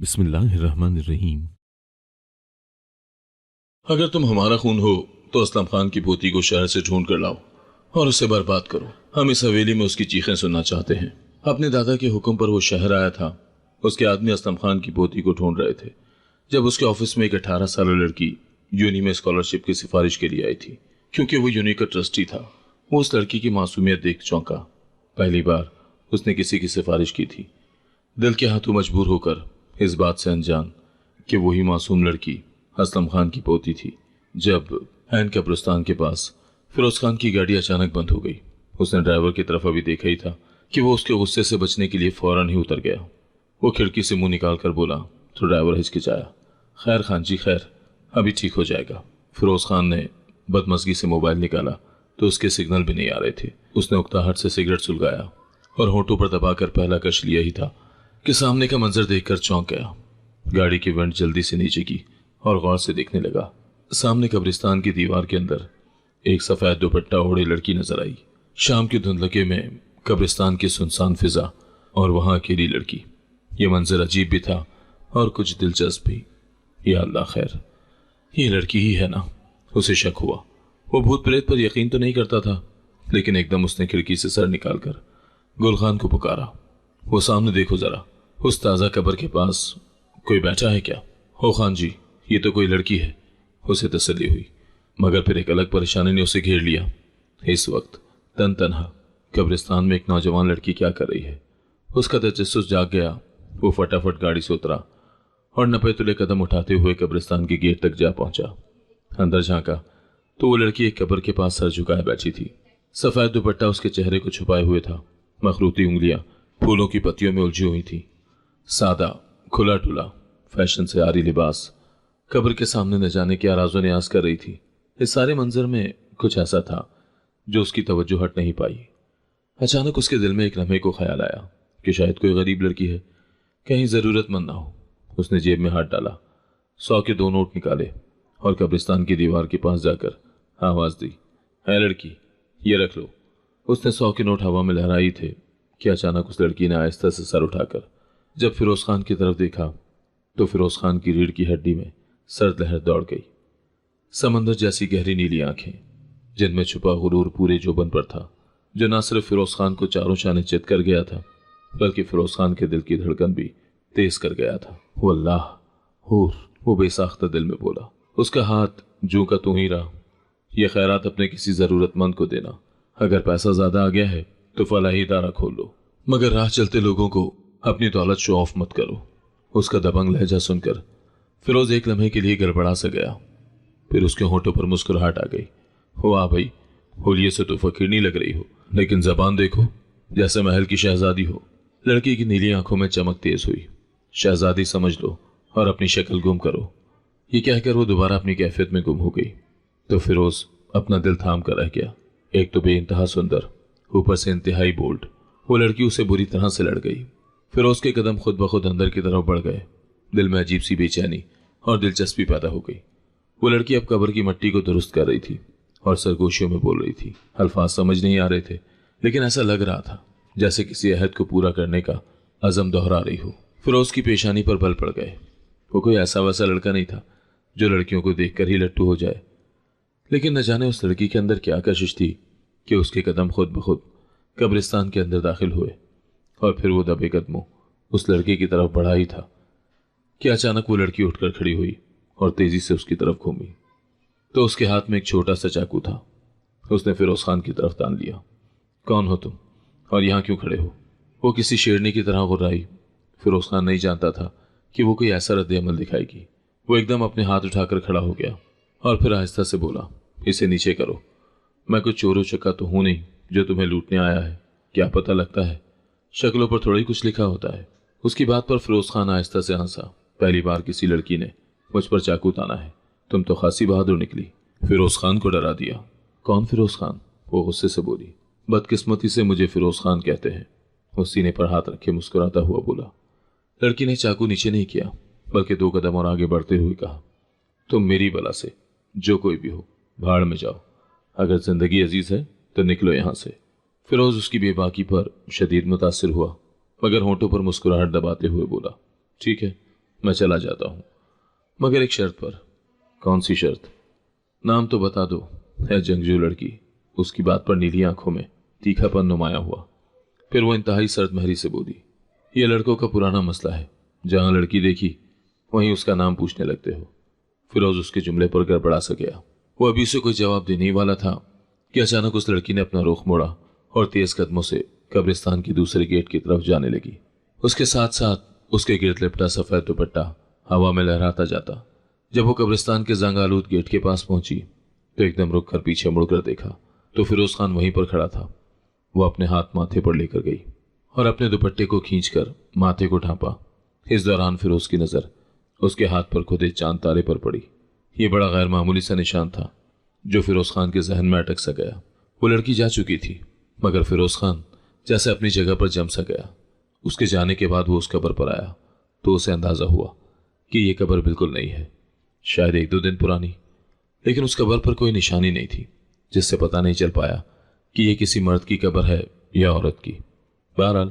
बिस्मिल्लाहिर्रहमानिर्रहीम। अगर तुम हमारा खून हो तो असलम खान की पोती को शहर से ढूंढ कर लाओ और उसे बर्बाद करो। हम इस हवेली में उसकी चीखें सुनना चाहते हैं। अपने दादा के हुक्म पर वो शहर आया था। उसके आदमी असलम खान की पोती को ढूंढ रहे थे जब उसके ऑफिस में एक 18 साल लड़की यूनी में स्कॉलरशिप की सिफारिश के लिए आई थी। क्योंकि वो यूनी का ट्रस्टी था, वो उस लड़की की मासूमियत देख चौंका। पहली बार उसने किसी की सिफारिश की थी। दिल के हाथों मजबूर होकर इस बात से अनजान कि वही मासूम लड़की असलम खान की पोती थी। जब हैन कब्रिस्तान के पास फिरोज खान की गाड़ी अचानक बंद हो गई, उसने ड्राइवर की तरफ अभी देखा ही था कि वो उसके गुस्से से बचने के लिए फौरन ही उतर गया। वो खिड़की से मुंह निकाल कर बोला तो ड्राइवर हिचकिचाया। खैर खान जी खैर, अभी ठीक हो जाएगा। फिरोज खान ने बदमज़गी से मोबाइल निकाला तो उसके सिग्नल भी नहीं आ रहे थे। उसने उकताहट से सिगरेट सुलगाया और होठों पर दबाकर पहला कश लिया ही था कि सामने का मंजर देखकर चौंक गया। गाड़ी की वेंट जल्दी से नीचे की और गौर से देखने लगा। सामने कब्रिस्तान की दीवार के अंदर एक सफेद दुपट्टा ओढ़े लड़की नजर आई। शाम की धुंधलके में कब्रिस्तान की सुनसान फिजा और वहां अकेली लड़की। ये मंजर अजीब भी था और कुछ दिलचस्प भी। या अल्लाह खैर, ये लड़की ही है ना? उसे शक हुआ। वो भूत प्रेत पर यकीन तो नहीं करता था, लेकिन एकदम उसने खिड़की से सर निकालकर गुलखान को पुकारा। वो सामने देखो जरा, उस ताज़ा कब्र के पास कोई बैठा है क्या? हो खान जी, ये तो कोई लड़की है। उसे तसल्ली हुई, मगर फिर एक अलग परेशानी ने उसे घेर लिया। इस वक्त तन तनहा कब्रिस्तान में एक नौजवान लड़की क्या कर रही है? उसका तजस्सुस जाग गया। वो फटाफट गाड़ी से उतरा और नपे तुले कदम उठाते हुए कब्रिस्तान के गेट तक जा पहुंचा। अंदर झांका तो वो लड़की एक कब्र के पास सर झुकाए बैठी थी। सफेद दुपट्टा उसके चेहरे को छुपाए हुए था। मखरूती उंगलियां फूलों की पत्तियों में उलझी हुई थी। सादा खुला टुला फैशन से आरी लिबास कब्र के सामने न जाने क्या राज़ो न्याज कर रही थी। इस सारे मंजर में कुछ ऐसा था जो उसकी तवज्जो हट नहीं पाई। अचानक उसके दिल में एक लम्हे को ख्याल आया कि शायद कोई गरीब लड़की है, कहीं ज़रूरतमंद ना हो। उसने जेब में हाथ डाला, 100 के 2 नोट निकाले और कब्रिस्तान की दीवार के पास जाकर आवाज़ दी, है लड़की, ये रख लो। उसने 100 के नोट हवा में लहराई थे कि अचानक उस लड़की ने आहिस्ता से सर उठाकर जब फिरोज खान की तरफ देखा तो फिरोज खान की रीढ़ की हड्डी में सर्द लहर दौड़ गई। समंदर जैसी गहरी नीली आंखें जिनमें छुपा गुरूर पूरे जोबन पर था, जो न सिर्फ फिरोज खान को चारों शाने चित कर गया था, बल्कि फिरोज खान के दिल की धड़कन भी तेज कर गया था। वो अल्लाह हूर, वो बेसाख्ता दिल में बोला। उसका हाथ जू का तू ही रहा। यह खैरात अपने किसी जरूरतमंद को देना। अगर पैसा ज्यादा आ गया है तो फलाही इदारा खोल लो, मगर राह चलते लोगों को अपनी दौलत शो ऑफ मत करो। उसका दबंग लहजा सुनकर फिरोज एक लम्हे के लिए गड़बड़ा सा गया। फिर उसके होठों पर मुस्कुराहट आ गई। वाह भाई, होलिये से तो फकीर नहीं लग रही हो, लेकिन जबान देखो जैसे महल की शहजादी हो। लड़की की नीली आंखों में चमक तेज हुई। शहजादी समझ लो और अपनी शक्ल गुम करो, ये कहकर वो दोबारा अपनी कैफियत में गुम हो गई। तो फिरोज अपना दिल थाम कर रह गया। एक तो बेइंतहा सुंदर, ऊपर से इंतहाई बोल्ड, वो लड़की उसे बुरी तरह से लड़ गई। फिरोज के कदम खुद ब खुद अंदर की तरफ बढ़ गए। दिल में अजीब सी बेचैनी और दिलचस्पी पैदा हो गई। वो लड़की अब कब्र की मिट्टी को दुरुस्त कर रही थी और सरगोशियों में बोल रही थी। अल्फाज समझ नहीं आ रहे थे, लेकिन ऐसा लग रहा था जैसे किसी अहद को पूरा करने का अज़म दोहरा रही हो। फिरोज की पेशानी पर बल पड़ गए। वो कोई ऐसा वैसा लड़का नहीं था जो लड़कियों को देखकर ही लट्टू हो जाए, लेकिन न जाने उस लड़की के अंदर क्या कशिश थी कि उसके कदम खुद ब खुद कब्रिस्तान के अंदर दाखिल हुए। और फिर वो दबे कदमों उस लड़के की तरफ बढ़ा ही था कि अचानक वो लड़की उठकर खड़ी हुई और तेजी से उसकी तरफ घूमी। तो उसके हाथ में एक छोटा सा चाकू था। उसने फिरोज खान की तरफ तान लिया। कौन हो तुम और यहाँ क्यों खड़े हो? वो किसी शेरनी की तरह गुर्राई। फिरोज खान नहीं जानता था कि वो कोई ऐसा रद्द अमल दिखाएगी। वो एकदम अपने हाथ उठाकर खड़ा हो गया और फिर आहिस्ता से बोला, इसे नीचे करो। मैं कुछ चोरों चक्का तो हूं नहीं जो तुम्हें लूटने आया है। क्या पता लगता है, शक्लों पर थोड़ा ही कुछ लिखा होता है। उसकी बात पर फिरोज खान आहिस्ता से हंसा। पहली बार किसी लड़की ने मुझ पर चाकू ताना है। तुम तो खासी बहादुर निकली। फिरोज खान को डरा दिया। कौन फिरोज खान? वो गुस्से से बोली। बदकिस्मती से मुझे फिरोज खान कहते हैं। वो सीने पर हाथ रखे मुस्कुराता हुआ बोला। लड़की ने चाकू नीचे नहीं किया, बल्कि 2 कदम और आगे बढ़ते हुए कहा, तुम मेरी बला से जो कोई भी हो भाड़ में जाओ। अगर जिंदगी अजीज है तो निकलो यहां से। फिरोज उसकी बेबाकी पर शदीद मुतासिर हुआ, मगर होंठों पर मुस्कुराहट दबाते हुए बोला, ठीक है, मैं चला जाता हूँ, मगर एक शर्त पर। कौन सी शर्त? नाम तो बता दो। है जंगजू लड़की। उसकी बात पर नीली आंखों में तीखापन नुमाया हुआ। फिर वो इंतहाई सर्दमहरी से बोली, ये लड़कों का पुराना मसला है, जहां लड़की देखी वहीं उसका नाम पूछने लगते हो। फिरोज उसके जुमले पर गड़बड़ा सा गया। वो अभी से कोई जवाब देने ही वाला था कि अचानक उस लड़की ने अपना रुख मोड़ा और तेज कदमों से कब्रिस्तान की दूसरे गेट की तरफ जाने लगी। उसके साथ साथ उसके गिर्द लिपटा सफेद दुपट्टा हवा में लहराता जाता। जब वो कब्रिस्तान के जंग आलूद गेट के पास पहुंची तो एकदम रुक कर पीछे मुड़कर देखा तो फिरोज खान वहीं पर खड़ा था। वो अपने हाथ माथे पर लेकर गई और अपने दुपट्टे को खींचकर माथे को ढांपा। इस दौरान फिरोज की नजर उसके हाथ पर खुदे चांद तारे पर पड़ी। ये बड़ा गैर मामूली सा निशान था जो फिरोज खान के जहन में अटक सा गया। वो लड़की जा चुकी थी, मगर फिरोज खान जैसे अपनी जगह पर जम सा गया। उसके जाने के बाद वो उस कब्र पर आया तो उसे अंदाजा हुआ कि ये कब्र बिल्कुल नई है, शायद 1-2 दिन पुरानी, लेकिन उस कब्र पर कोई निशानी नहीं थी जिससे पता नहीं चल पाया कि ये किसी मर्द की कब्र है या औरत की। बहरहाल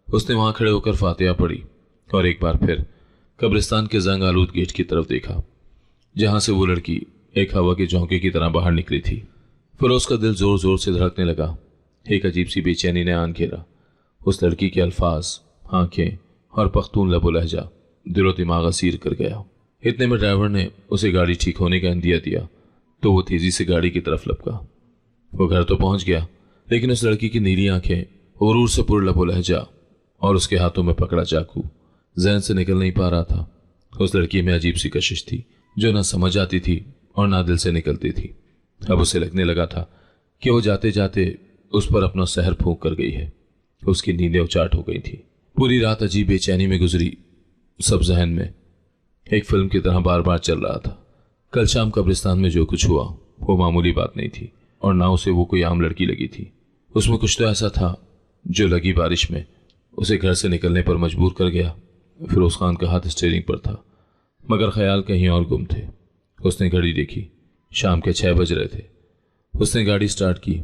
उसने वहां खड़े होकर फातिहा पढ़ी और एक बार फिर कब्रिस्तान के जंग आलूद गेट की तरफ देखा, जहां से वो लड़की एक हवा के झोंके की तरह बाहर निकली थी। फिरोज का दिल जोर जोर से धड़कने लगा। एक अजीब सी बेचैनी ने आन घेरा। उस लड़की के अल्फाज, आंखें और पख्तून लबो लहजा दिलो दिमाग असीर कर गया। इतने में ड्राइवर ने उसे गाड़ी ठीक होने का इंदिया दिया तो वो तेजी से गाड़ी की तरफ लपका। वो घर तो पहुंच गया, लेकिन उस लड़की की नीली आंखें, गुरूर से पुर लबो लहजा और उसके हाथों में पकड़ा चाकू जहन से निकल नहीं पा रहा था। उस लड़की में अजीब सी कशिश थी जो ना समझ आती थी और ना दिल से निकलती थी। अब उसे लगने लगा था कि वो जाते जाते उस पर अपना सहर फूंक कर गई है। उसकी नींदें उचाट हो गई थी। पूरी रात अजीब बेचैनी में गुजरी। सब जहन में एक फिल्म की तरह बार बार चल रहा था। कल शाम कब्रिस्तान में जो कुछ हुआ वो मामूली बात नहीं थी और ना उसे वो कोई आम लड़की लगी थी। उसमें कुछ तो ऐसा था जो लगी बारिश में उसे घर से निकलने पर मजबूर कर गया। फिरोज खान का हाथ स्टीयरिंग पर था, मगर ख्याल कहीं और गुम थे। उसने घड़ी देखी, शाम के 6 बज रहे थे। उसने गाड़ी स्टार्ट की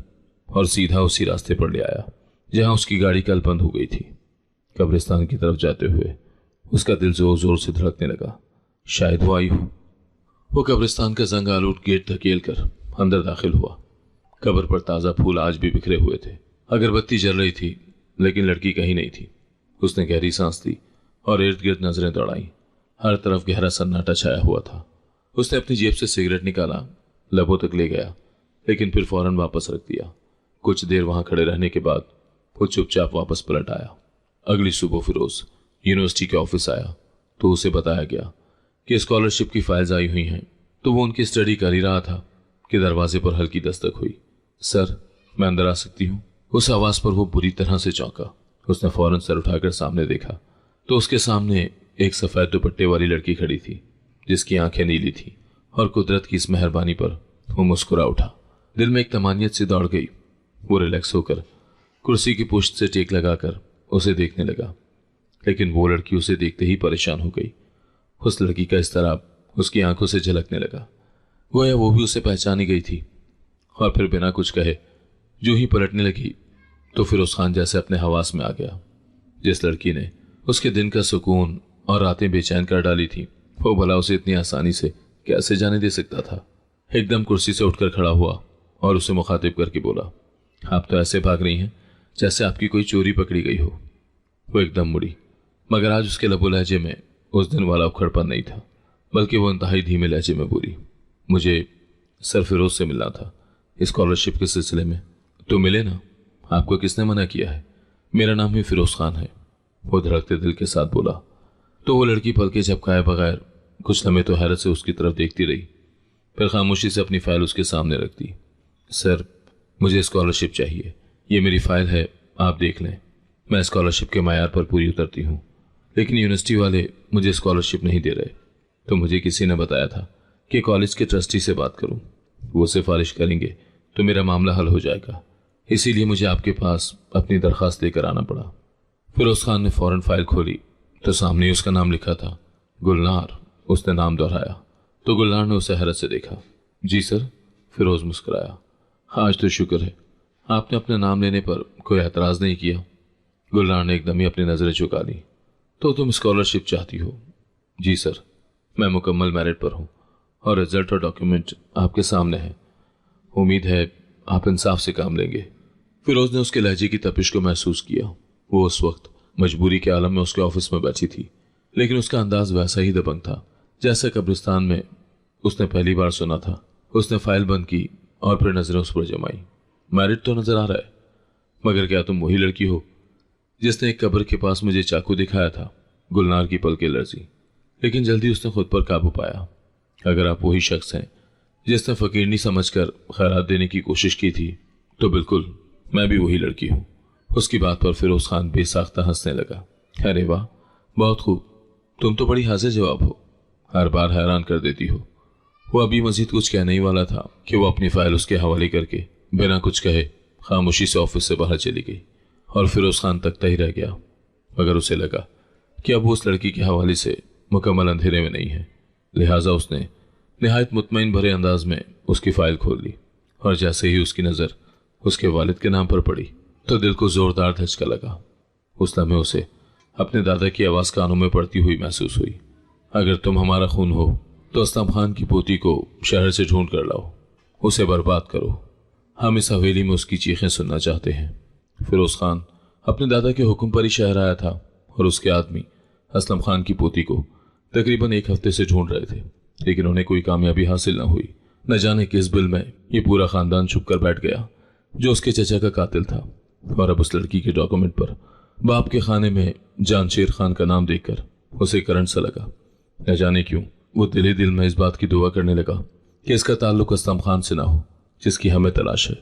और सीधा उसी रास्ते पर ले आया जहां उसकी गाड़ी कल बंद हो गई थी। कब्रिस्तान की तरफ जाते हुए उसका दिल जोर जोर से धड़कने लगा। शायद वो आई हो। वो कब्रिस्तान का जंग आलूद गेट धकेल कर अंदर दाखिल हुआ। कब्र पर ताज़ा फूल आज भी बिखरे हुए थे। अगरबत्ती जल रही थी, लेकिन लड़की कहीं नहीं थी। उसने गहरी सांस ली और इर्द गिर्द नजरें दौड़ाई। हर तरफ गहरा सन्नाटा छाया हुआ था। उसने अपनी जेब से सिगरेट निकाला, लबों तक ले गया, लेकिन फिर फौरन वापस रख दिया। कुछ देर वहां खड़े रहने के बाद वो चुपचाप वापस पलट आया। अगली सुबह फिरोज यूनिवर्सिटी के ऑफिस आया तो उसे बताया गया कि स्कॉलरशिप की फाइल्स आई हुई हैं। तो वो उनकी स्टडी कर ही रहा था कि दरवाजे पर हल्की दस्तक हुई। सर, मैं अंदर आ सकती हूँ? उस आवाज पर वो बुरी तरह से चौंका। उसने फौरन सर उठाकर सामने देखा तो उसके सामने एक सफेद दुपट्टे वाली लड़की खड़ी थी जिसकी आंखें नीली थी और कुदरत की इस मेहरबानी पर वो मुस्कुरा उठा। दिल में एक तमानियत सी दौड़ गई। वो रिलैक्स होकर कुर्सी की पुश्त से टेक लगाकर उसे देखने लगा, लेकिन वो लड़की उसे देखते ही परेशान हो गई। उस लड़की का इस्तराब उसकी आंखों से झलकने लगा। गोया वो भी उसे पहचानी गई थी। और फिर बिना कुछ कहे जो ही पलटने लगी तो फिरोज खान जैसे अपने हवास में आ गया। जिस लड़की ने उसके दिन का सुकून और रातें बेचैन कर डाली थी, वो भला उसे इतनी आसानी से कैसे जाने दे सकता था। एकदम कुर्सी से उठकर खड़ा हुआ और उसे मुखातिब करके बोला, आप तो ऐसे भाग रही हैं जैसे आपकी कोई चोरी पकड़ी गई हो। वो एकदम मुड़ी, मगर आज उसके लबो लहजे में उस दिन वाला उखड़पन नहीं था, बल्कि वो इंतहाई धीमे लहजे में बोली, मुझे सर फिरोज से मिलना था स्कॉलरशिप के सिलसिले में। तो मिले ना, आपको किसने मना किया है? मेरा नाम ही फिरोज खान है, वो धड़कते दिल के साथ बोला। तो वो लड़की पलके झपकाए बगैर कुछ लम्हे तो हैरत से उसकी तरफ देखती रही, फिर खामोशी से अपनी फाइल उसके सामने रख दी। सर, मुझे स्कॉलरशिप चाहिए, ये मेरी फाइल है, आप देख लें। मैं स्कॉलरशिप के मायार पर पूरी उतरती हूँ, लेकिन यूनिवर्सिटी वाले मुझे स्कॉलरशिप नहीं दे रहे। तो मुझे किसी ने बताया था कि कॉलेज के ट्रस्टी से बात करूँ, वो सिफारिश करेंगे तो मेरा मामला हल हो जाएगा। इसीलिए मुझे आपके पास अपनी दरख्वास्त लेकर आना पड़ा। फिरोज खान ने फौरन फाइल खोली तो सामने ही उसका नाम लिखा था, गुलनार। उसने नाम दोहराया तो गुलनार ने उसे हैरत से देखा। जी सर, फिरोज मुस्कुराया। आज तो शुक्र है आपने अपने नाम लेने पर कोई एतराज़ नहीं किया। गुलनार ने एकदम ही अपनी नज़रें झुका ली। तो तुम स्कॉलरशिप चाहती हो? जी सर, मैं मुकम्मल मेरिट पर हूँ और रिजल्ट और डॉक्यूमेंट आपके सामने है। उम्मीद है आप इंसाफ से काम लेंगे। फिरोज ने उसके लहजे की तपिश को महसूस किया। वो उस वक्त मजबूरी के आलम में उसके ऑफिस में बैठी थी, लेकिन उसका अंदाज वैसा ही दबंग था जैसे कब्रिस्तान में उसने पहली बार सुना था। उसने फाइल बंद की और फिर नजरें उस पर जमाई। मैरिट तो नजर आ रहा है, मगर क्या तुम वही लड़की हो जिसने एक कब्र के पास मुझे चाकू दिखाया था? गुलनार की पलकें लरजी, लेकिन जल्दी उसने खुद पर काबू पाया। अगर आप वही शख्स हैं जिसने फकीरनी समझकर खैरात देने की कोशिश की थी, तो बिल्कुल मैं भी वही लड़की हूँ। उसकी बात पर फिरोज खान बेसाख्ता हंसने लगा। अरे वाह, बहुत खूब, तुम तो बड़ी हाजिर जवाब हो, हर बार हैरान कर देती हो। वो अभी मजीद कुछ कहने ही वाला था कि वो अपनी फाइल उसके हवाले करके बिना कुछ कहे खामोशी से ऑफिस से बाहर चली गई और फिरोज खान तकता ही रह गया। मगर उसे लगा कि अब वो उस लड़की के हवाले से मुकम्मल अंधेरे में नहीं है, लिहाजा उसने निहायत मुतमईन भरे अंदाज में उसकी फाइल खोल ली और जैसे ही उसकी नज़र उसके वालिद के नाम पर पड़ी तो दिल को जोरदार धचका लगा। उस लम्हे उसे अपने दादा की आवाज़ कानों में पड़ती हुई महसूस हुई। अगर तुम हमारा खून हो तो असलम खान की पोती को शहर से ढूंढ कर लाओ, उसे बर्बाद करो, हम इस हवेली में उसकी चीखें सुनना चाहते हैं। फिरोज खान अपने दादा के हुक्म पर ही शहर आया था और उसके आदमी असलम खान की पोती को तकरीबन एक हफ्ते से ढूंढ रहे थे, लेकिन उन्हें कोई कामयाबी हासिल न हुई। न जाने किस बिल में ये पूरा खानदान छुप कर बैठ गया जो उसके चचा का कातिल था, और अब उस लड़की के डॉक्यूमेंट पर बाप के खाने में जानशेर खान का नाम देखकर उसे करंट सा लगा। न जाने क्यों वो दिल दिल में इस बात की दुआ करने लगा कि इसका ताल्लुक असलम खान से ना हो जिसकी हमें तलाश है।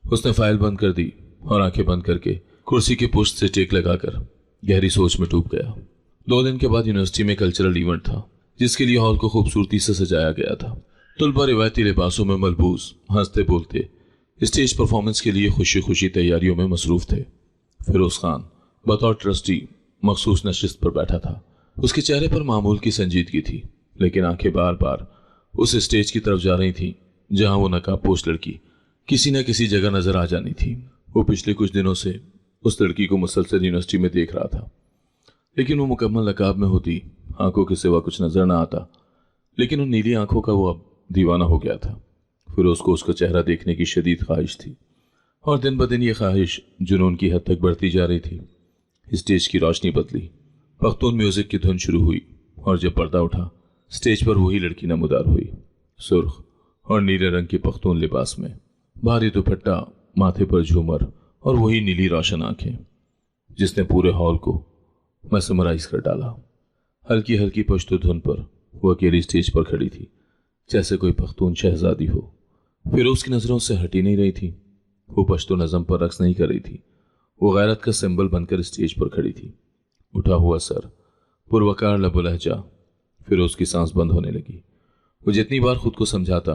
उसने फाइल बंद कर दी और आंखें बंद करके कुर्सी के पुश्त से टेक लगाकर गहरी सोच में डूब गया। 2 दिन के बाद यूनिवर्सिटी में कल्चरल इवेंट था जिसके लिए हॉल को खूबसूरती से सजाया गया था। तुलबा रिवायती लिबासों में मलबूस हंसते बोलते स्टेज परफॉर्मेंस के लिए खुशी खुशी तैयारियों में मसरूफ थे। फिरोज खान बतौर ट्रस्टी मखसूस नशिस्त पर बैठा था। उसके चेहरे पर मामूल की संजीदगी थी, लेकिन आंखें बार बार उस स्टेज की तरफ जा रही थीं जहां वो नकाबपोश लड़की किसी न किसी जगह नजर आ जानी थी। वो पिछले कुछ दिनों से उस लड़की को मुसलसल यूनिवर्सिटी में देख रहा था, लेकिन वो मुकम्मल नकाब में होती, आंखों के सिवा कुछ नजर न आता। लेकिन उन नीली आंखों का वो अब दीवाना हो गया था। फिरोज को उसका चेहरा देखने की शदीद ख्वाहिश थी और दिन ब दिन ये ख्वाहिश जुनून की हद तक बढ़ती जा रही थी। स्टेज की रोशनी बदली, पख्तून म्यूजिक की धुन शुरू हुई और जब पर्दा उठा स्टेज पर वही लड़की नमूदार हुई, सुर्ख और नीले रंग के पख्तून लिबास में, भारी दुपट्टा, माथे पर झूमर और वही नीली रोशन आंखें जिसने पूरे हॉल को मैसमराइज कर डाला। हल्की हल्की पश्तो धुन पर वो अकेली स्टेज पर खड़ी थी जैसे कोई पख्तून शहजादी हो। फिरोज की नजरों से हटी नहीं रही थी। वो पश्तो नज़म पर रक्स नहीं कर रही थी, वो गैरत का सिंबल बनकर स्टेज पर खड़ी थी। उठा हुआ सर, पुरवकार लबो लहजा। फिरोज की सांस बंद होने लगी। वो जितनी बार खुद को समझाता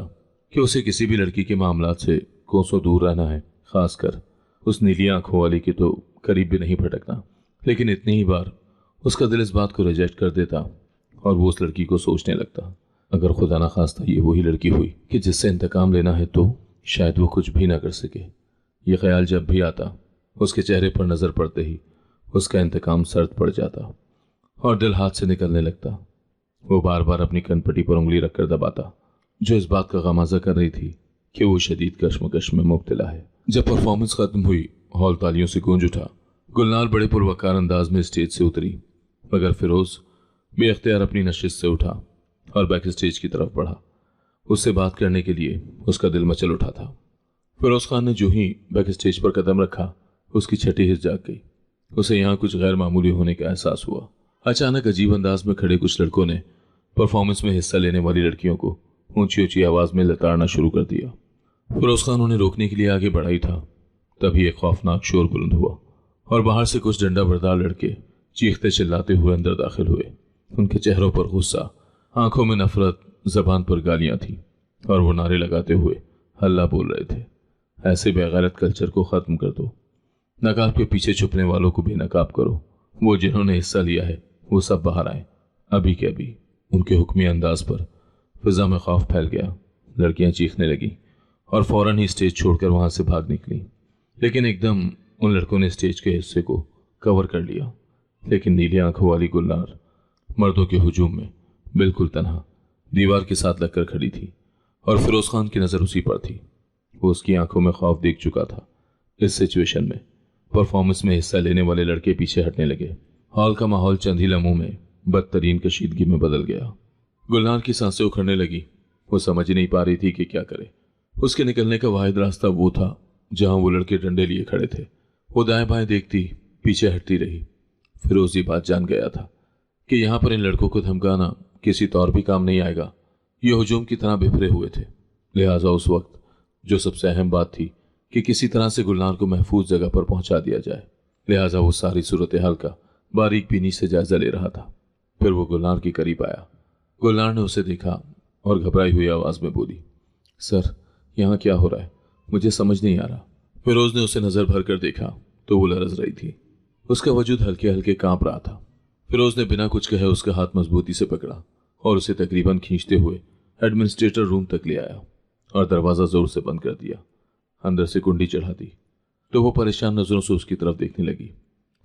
कि उसे किसी भी लड़की के मामलात से कोसों दूर रहना है, खासकर उस नीली आंखों वाली के तो करीब भी नहीं भटकना, लेकिन इतनी ही बार उसका दिल इस बात को रिजेक्ट कर देता और वो उस लड़की को सोचने लगता, अगर खुदा ना खास्ता ये वही लड़की हुई कि जिससे इंतकाम लेना है तो शायद वो कुछ भी ना कर सके। ये ख्याल जब भी आता उसके चेहरे पर नजर पड़ते ही उसका इंतकाम सर्द पड़ जाता और दिल हाथ से निकलने लगता। वो बार बार अपनी कनपटी पर उंगली रखकर दबाता जो इस बात का गमाजा कर रही थी कि वो शदीद कश्मकश में मुब्तला है। जब परफॉर्मेंस खत्म हुई, हॉल तालियों से गूंज उठा। गुलनार बड़े पुरवकार अंदाज में स्टेज से उतरी, मगर फिरोज बेअख्तियार अपनी नशिस्त से उठा और बैक स्टेज की तरफ बढ़ा। उससे बात करने के लिए उसका दिल मचल उठा था। फिरोज खान ने जो ही बैक स्टेज पर कदम रखा, उसकी छठी हिस्स जाग गई। उसे यहाँ कुछ गैर मामूली होने का एहसास हुआ। अचानक अजीब अंदाज में खड़े कुछ लड़कों ने परफॉर्मेंस में हिस्सा लेने वाली लड़कियों को ऊंची ऊंची आवाज में लताड़ना शुरू कर दिया। फिरोज खान उन्हें रोकने के लिए आगे बढ़ा ही था, तभी एक खौफनाक शोर बुलंद हुआ और बाहर से कुछ डंडा बरदार लड़के चीखते चिल्लाते हुए अंदर दाखिल हुए। उनके चेहरों पर गुस्सा, आंखों में नफरत, जबान पर गालियां थी और वो नारे लगाते हुए हल्ला बोल रहे थे, ऐसे बेगैरत कल्चर को खत्म कर दो, नकाब के पीछे छुपने वालों को बेनकाब करो, वो जिन्होंने हिस्सा लिया है वो सब बाहर आए अभी के अभी। उनके हुक्मी अंदाज पर फिजा में खौफ फैल गया। लड़कियां चीखने लगी और फौरन ही स्टेज छोड़कर वहां से भाग निकली, लेकिन एकदम उन लड़कों ने स्टेज के हिस्से को कवर कर लिया। लेकिन नीली आंखों वाली गुलनार मर्दों के हुजूम में बिल्कुल तन्हा दीवार के साथ लगकर खड़ी थी और फिरोज खान की नजर उसी पर थी। वो उसकी आंखों में खौफ देख चुका था। इस सिचुएशन में परफॉर्मेंस में हिस्सा लेने वाले लड़के पीछे हटने लगे। हॉल का माहौल चंद ही लम्हों में बदतरीन कशीदगी में बदल गया। गुलनार की सांसें उखड़ने लगी। वो समझ ही नहीं पा रही थी कि क्या करे। उसके निकलने का वाहिद रास्ता वो था जहां वो लड़के डंडे लिए खड़े थे। वो दाएं बाएं देखती, पीछे हटती रही। फिरोज ये बात जान गया था कि यहां पर इन लड़कों को धमकाना किसी तौर भी काम नहीं आएगा। ये हुजूम की तरह बिखरे हुए थे। लिहाजा उस वक्त जो सबसे अहम बात थी कि किसी तरह से गुलनार को महफूज जगह पर पहुंचा दिया जाए। लिहाजा वो सारी सूरत हाल का बारीक बीनी से जायजा ले रहा था। फिर वो गुलनार के करीब आया। गुलनार ने उसे देखा और घबराई हुई आवाज में बोली, सर यहाँ क्या हो रहा है? मुझे समझ नहीं आ रहा। फिरोज ने उसे नजर भर कर देखा तो वो लरज रही थी। उसका वजूद हल्के हल्के कांप रहा था। फिरोज ने बिना कुछ कहे उसका हाथ मजबूती से पकड़ा और उसे तकरीबन खींचते हुए एडमिनिस्ट्रेटर रूम तक ले आया और दरवाजा जोर से बंद कर दिया। अंदर से कुंडी चढ़ा दी तो वो परेशान नजरों से उसकी तरफ देखने लगी।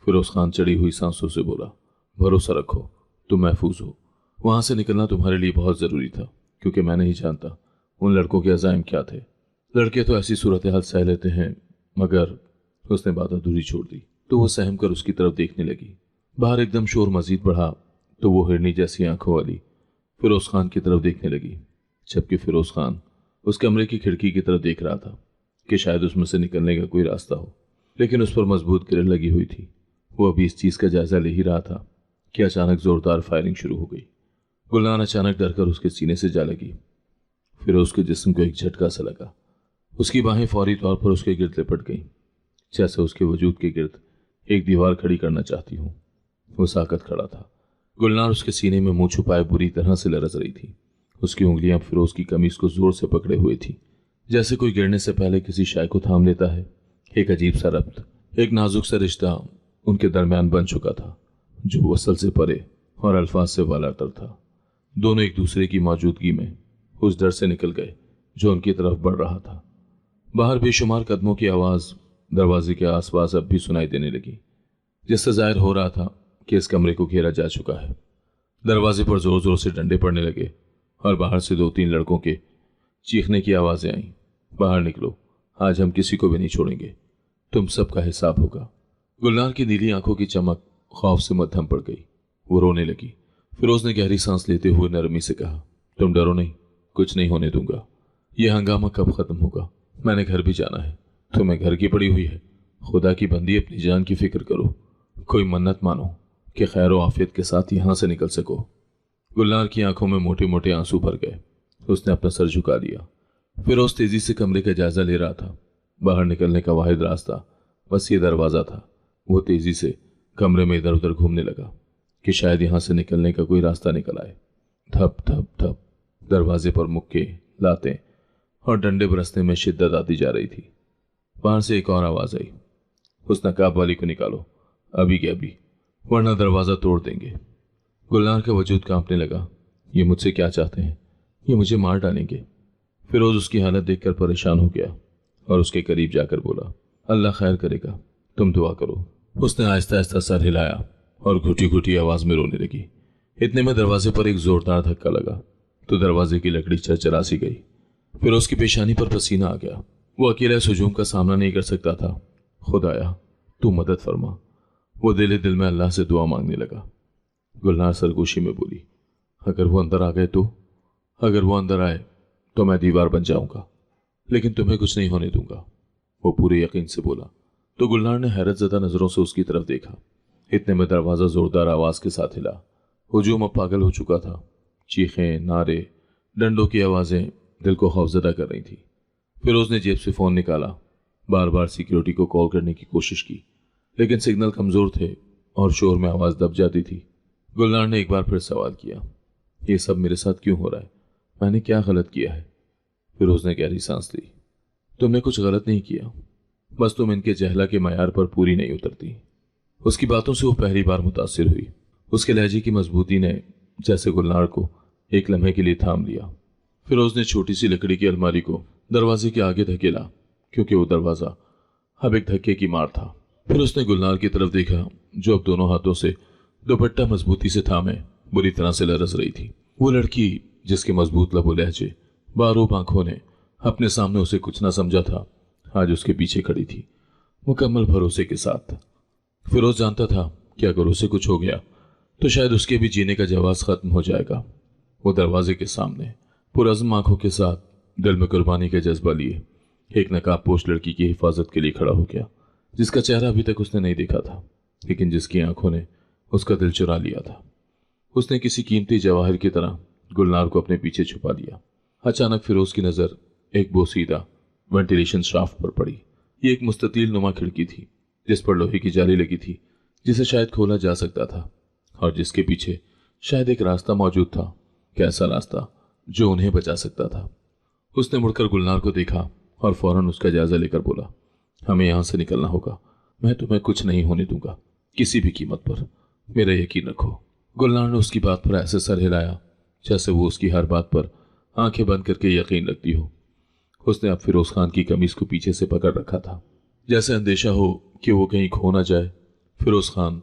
फिरोज खान चढ़ी हुई सांसों से बोला, भरोसा रखो, तुम महफूज हो। वहां से निकलना तुम्हारे लिए बहुत जरूरी था, क्योंकि मैं नहीं जानता उन लड़कों के अज़ाइम क्या थे। लड़के तो ऐसी सूरत हाल सह लेते हैं, मगर उसने बात अधूरी छोड़ दी तो वो सहम कर उसकी तरफ देखने लगी। बाहर एकदम शोर मजीद बढ़ा तो वो हिरनी जैसी आंखों वाली फिरोज खान की तरफ देखने लगी, जबकि फिरोज खान उस कमरे की खिड़की की तरफ देख रहा था कि शायद उसमें से निकलने का कोई रास्ता हो, लेकिन उस पर मजबूत ग्रिल लगी हुई थी। वो अभी इस चीज का जायजा ले ही रहा था कि अचानक जोरदार फायरिंग शुरू हो गई। गुलनार अचानक डरकर उसके सीने से जा लगी। फिरोज के जिस्म को एक झटका सा लगा। उसकी बाहें फौरी तौर पर उसके गिर्द लिपट गईं, जैसे उसके वजूद के गिर्द एक दीवार खड़ी करना चाहती हूँ। वो साकत खड़ा था। गुलनार उसके सीने में मुंह छुपाए बुरी तरह से लरज रही थी। उसकी उंगलियां फिरोज की कमीज को जोर से पकड़े हुए थी, जैसे कोई गिरने से पहले किसी शाय को थाम लेता है। एक अजीब सा रब्त, एक नाजुक सा रिश्ता उनके दरमियान बन चुका था, जो वसल से परे और अल्फाज से वालातर था। दोनों एक दूसरे की मौजूदगी में उस डर से निकल गए जो उनकी तरफ बढ़ रहा था। बाहर बेशुमार कदमों की आवाज दरवाजे के आसपास अब भी सुनाई देने लगी, जिससे जाहिर हो रहा था कि इस कमरे को घेरा जा चुका है। दरवाजे पर जोर जोर से डंडे पड़ने लगे और बाहर से 2-3 लड़कों के चीखने की आवाजें आईं, बाहर निकलो, आज हम किसी को भी नहीं छोड़ेंगे, तुम सबका हिसाब होगा। गुलनार की नीली आंखों की चमक खौफ से मद्धम पड़ गई। वो रोने लगी। फिरोज ने गहरी सांस लेते हुए नरमी से कहा, तुम डरो नहीं, कुछ नहीं होने दूंगा। यह हंगामा कब खत्म होगा? मैंने घर भी जाना है। तुम्हें घर की पड़ी हुई है। खुदा की बंदी, अपनी जान की फिक्र करो। कोई मन्नत मानो कि खैर व आफियत के साथ यहां से निकल सको। गुलनार की आंखों में मोटे मोटे आंसू भर गए। उसने अपना सर झुका दिया। फिरोज तेजी से कमरे का जायजा ले रहा था। बाहर निकलने का वाहिद रास्ता बस ये दरवाजा था। वो तेजी से कमरे में इधर उधर घूमने लगा कि शायद यहां से निकलने का कोई रास्ता निकल आए। धप धप धप दरवाजे पर मुक्के, लातें और डंडे बरसने में शिद्दत आती जा रही थी। बाहर से एक और आवाज आई, उस नकाब वाली को निकालो, अभी के अभी, वरना दरवाजा तोड़ देंगे। गुलनार का वजूद कांपने लगा। ये मुझसे क्या चाहते हैं? ये मुझे मार डालेंगे। फिरोज उसकी हालत देखकर परेशान हो गया और उसके करीब जाकर बोला, अल्लाह खैर करेगा, तुम दुआ करो। उसने आहिस्ता आहिस्ता सर हिलाया और घुटी घुटी आवाज में रोने लगी। इतने में दरवाजे पर एक जोरदार धक्का लगा तो दरवाजे की लकड़ी चरचरा सी गई। फिर उसकी पेशानी पर पसीना आ गया। वो अकेला इस हुजूम का सामना नहीं कर सकता था। खुदाया तू मदद फरमा। वो दिल दिल में अल्लाह से दुआ मांगने लगा। गुलनार सरगोशी में बोली, अगर वो अंदर आ गए तो? अगर वो अंदर आए तो मैं दीवार बन जाऊंगा, लेकिन तुम्हें कुछ नहीं होने दूंगा। वो पूरे यकीन से बोला। तो गुलनार ने हैरत ज़दा नजरों से उसकी तरफ देखा। इतने में दरवाजा जोरदार आवाज के साथ हिला। हुजूम अब पागल हो चुका था। चीखें, नारे, डंडों की आवाजें दिल को खौफजदा कर रही थी। फिरोज ने जेब से फोन निकाला। बार बार सिक्योरिटी को कॉल करने की कोशिश की, लेकिन सिग्नल कमजोर थे और शोर में आवाज दब जाती थी। गुलनार ने एक बार फिर सवाल किया, ये सब मेरे साथ क्यों हो रहा है? मैंने क्या गलत किया है? फिरोज ने गहरी सांस ली। तुमने कुछ गलत नहीं किया, बस तुम इनके जहला के मयार पर पूरी नहीं उतरती। उसकी बातों से वो पहली बार मुतासिर हुई। उसके लहजे की मजबूती ने जैसे गुलनार को एक लम्हे के लिए थाम लिया। फिरोज ने छोटी सी लकड़ी की अलमारी को दरवाजे के आगे धकेला, क्योंकि वो दरवाजा अब एक धक्के की मार था। फिर उसने गुलनार की तरफ देखा, जो अब दोनों हाथों से दुपट्टा मजबूती से थामे बुरी तरह से लरस रही थी। وہ لڑکی جس کے مضبوط لب و لہجے، باروب آنکھوں نے اپنے سامنے اسے کچھ نہ سمجھا تھا، آج اس کے پیچھے کھڑی تھی، مکمل بھروسے کے ساتھ۔ فیروز جانتا تھا کہ اگر اسے کچھ ہو گیا تو شاید اس کے بھی جینے کا جواز ختم ہو جائے گا۔ وہ دروازے کے سامنے پرعزم آنکھوں کے ساتھ دل میں قربانی کا جذبہ لیے ایک نقاب پوش لڑکی کی حفاظت کے لیے کھڑا ہو گیا، جس کا چہرہ ابھی تک اس نے نہیں دیکھا تھا، لیکن جس کی آنکھوں نے اس کا دل چرا لیا تھا۔ اس نے کسی قیمتی جواہر کی طرح گلنار کو اپنے پیچھے چھپا لیا۔ اچانک فیروز کی نظر ایک بوسیدہ وینٹیلیشن شافٹ پر پڑی۔ یہ ایک مستطیل نما کھڑکی تھی جس پر لوہے کی جالی لگی تھی، جسے شاید کھولا جا سکتا تھا، اور جس کے پیچھے شاید ایک راستہ موجود تھا، کیسا راستہ جو انہیں بچا سکتا تھا۔ اس نے مڑ کر گلنار کو دیکھا اور فوراً اس کا جائزہ لے کر بولا، ہمیں یہاں سے نکلنا ہوگا، میں تمہیں کچھ نہیں ہونے دوں گا کسی بھی قیمت پر، میرا یقین رکھو۔ گلنار نے اس کی بات پر ایسے سر ہلایا جیسے وہ اس کی ہر بات پر آنکھیں بند کر کے یقین رکھتی ہو۔ اس نے اب فیروز خان کی قمیض کو پیچھے سے پکڑ رکھا تھا، جیسے اندیشہ ہو کہ وہ کہیں کھو نہ جائے۔ فیروز خان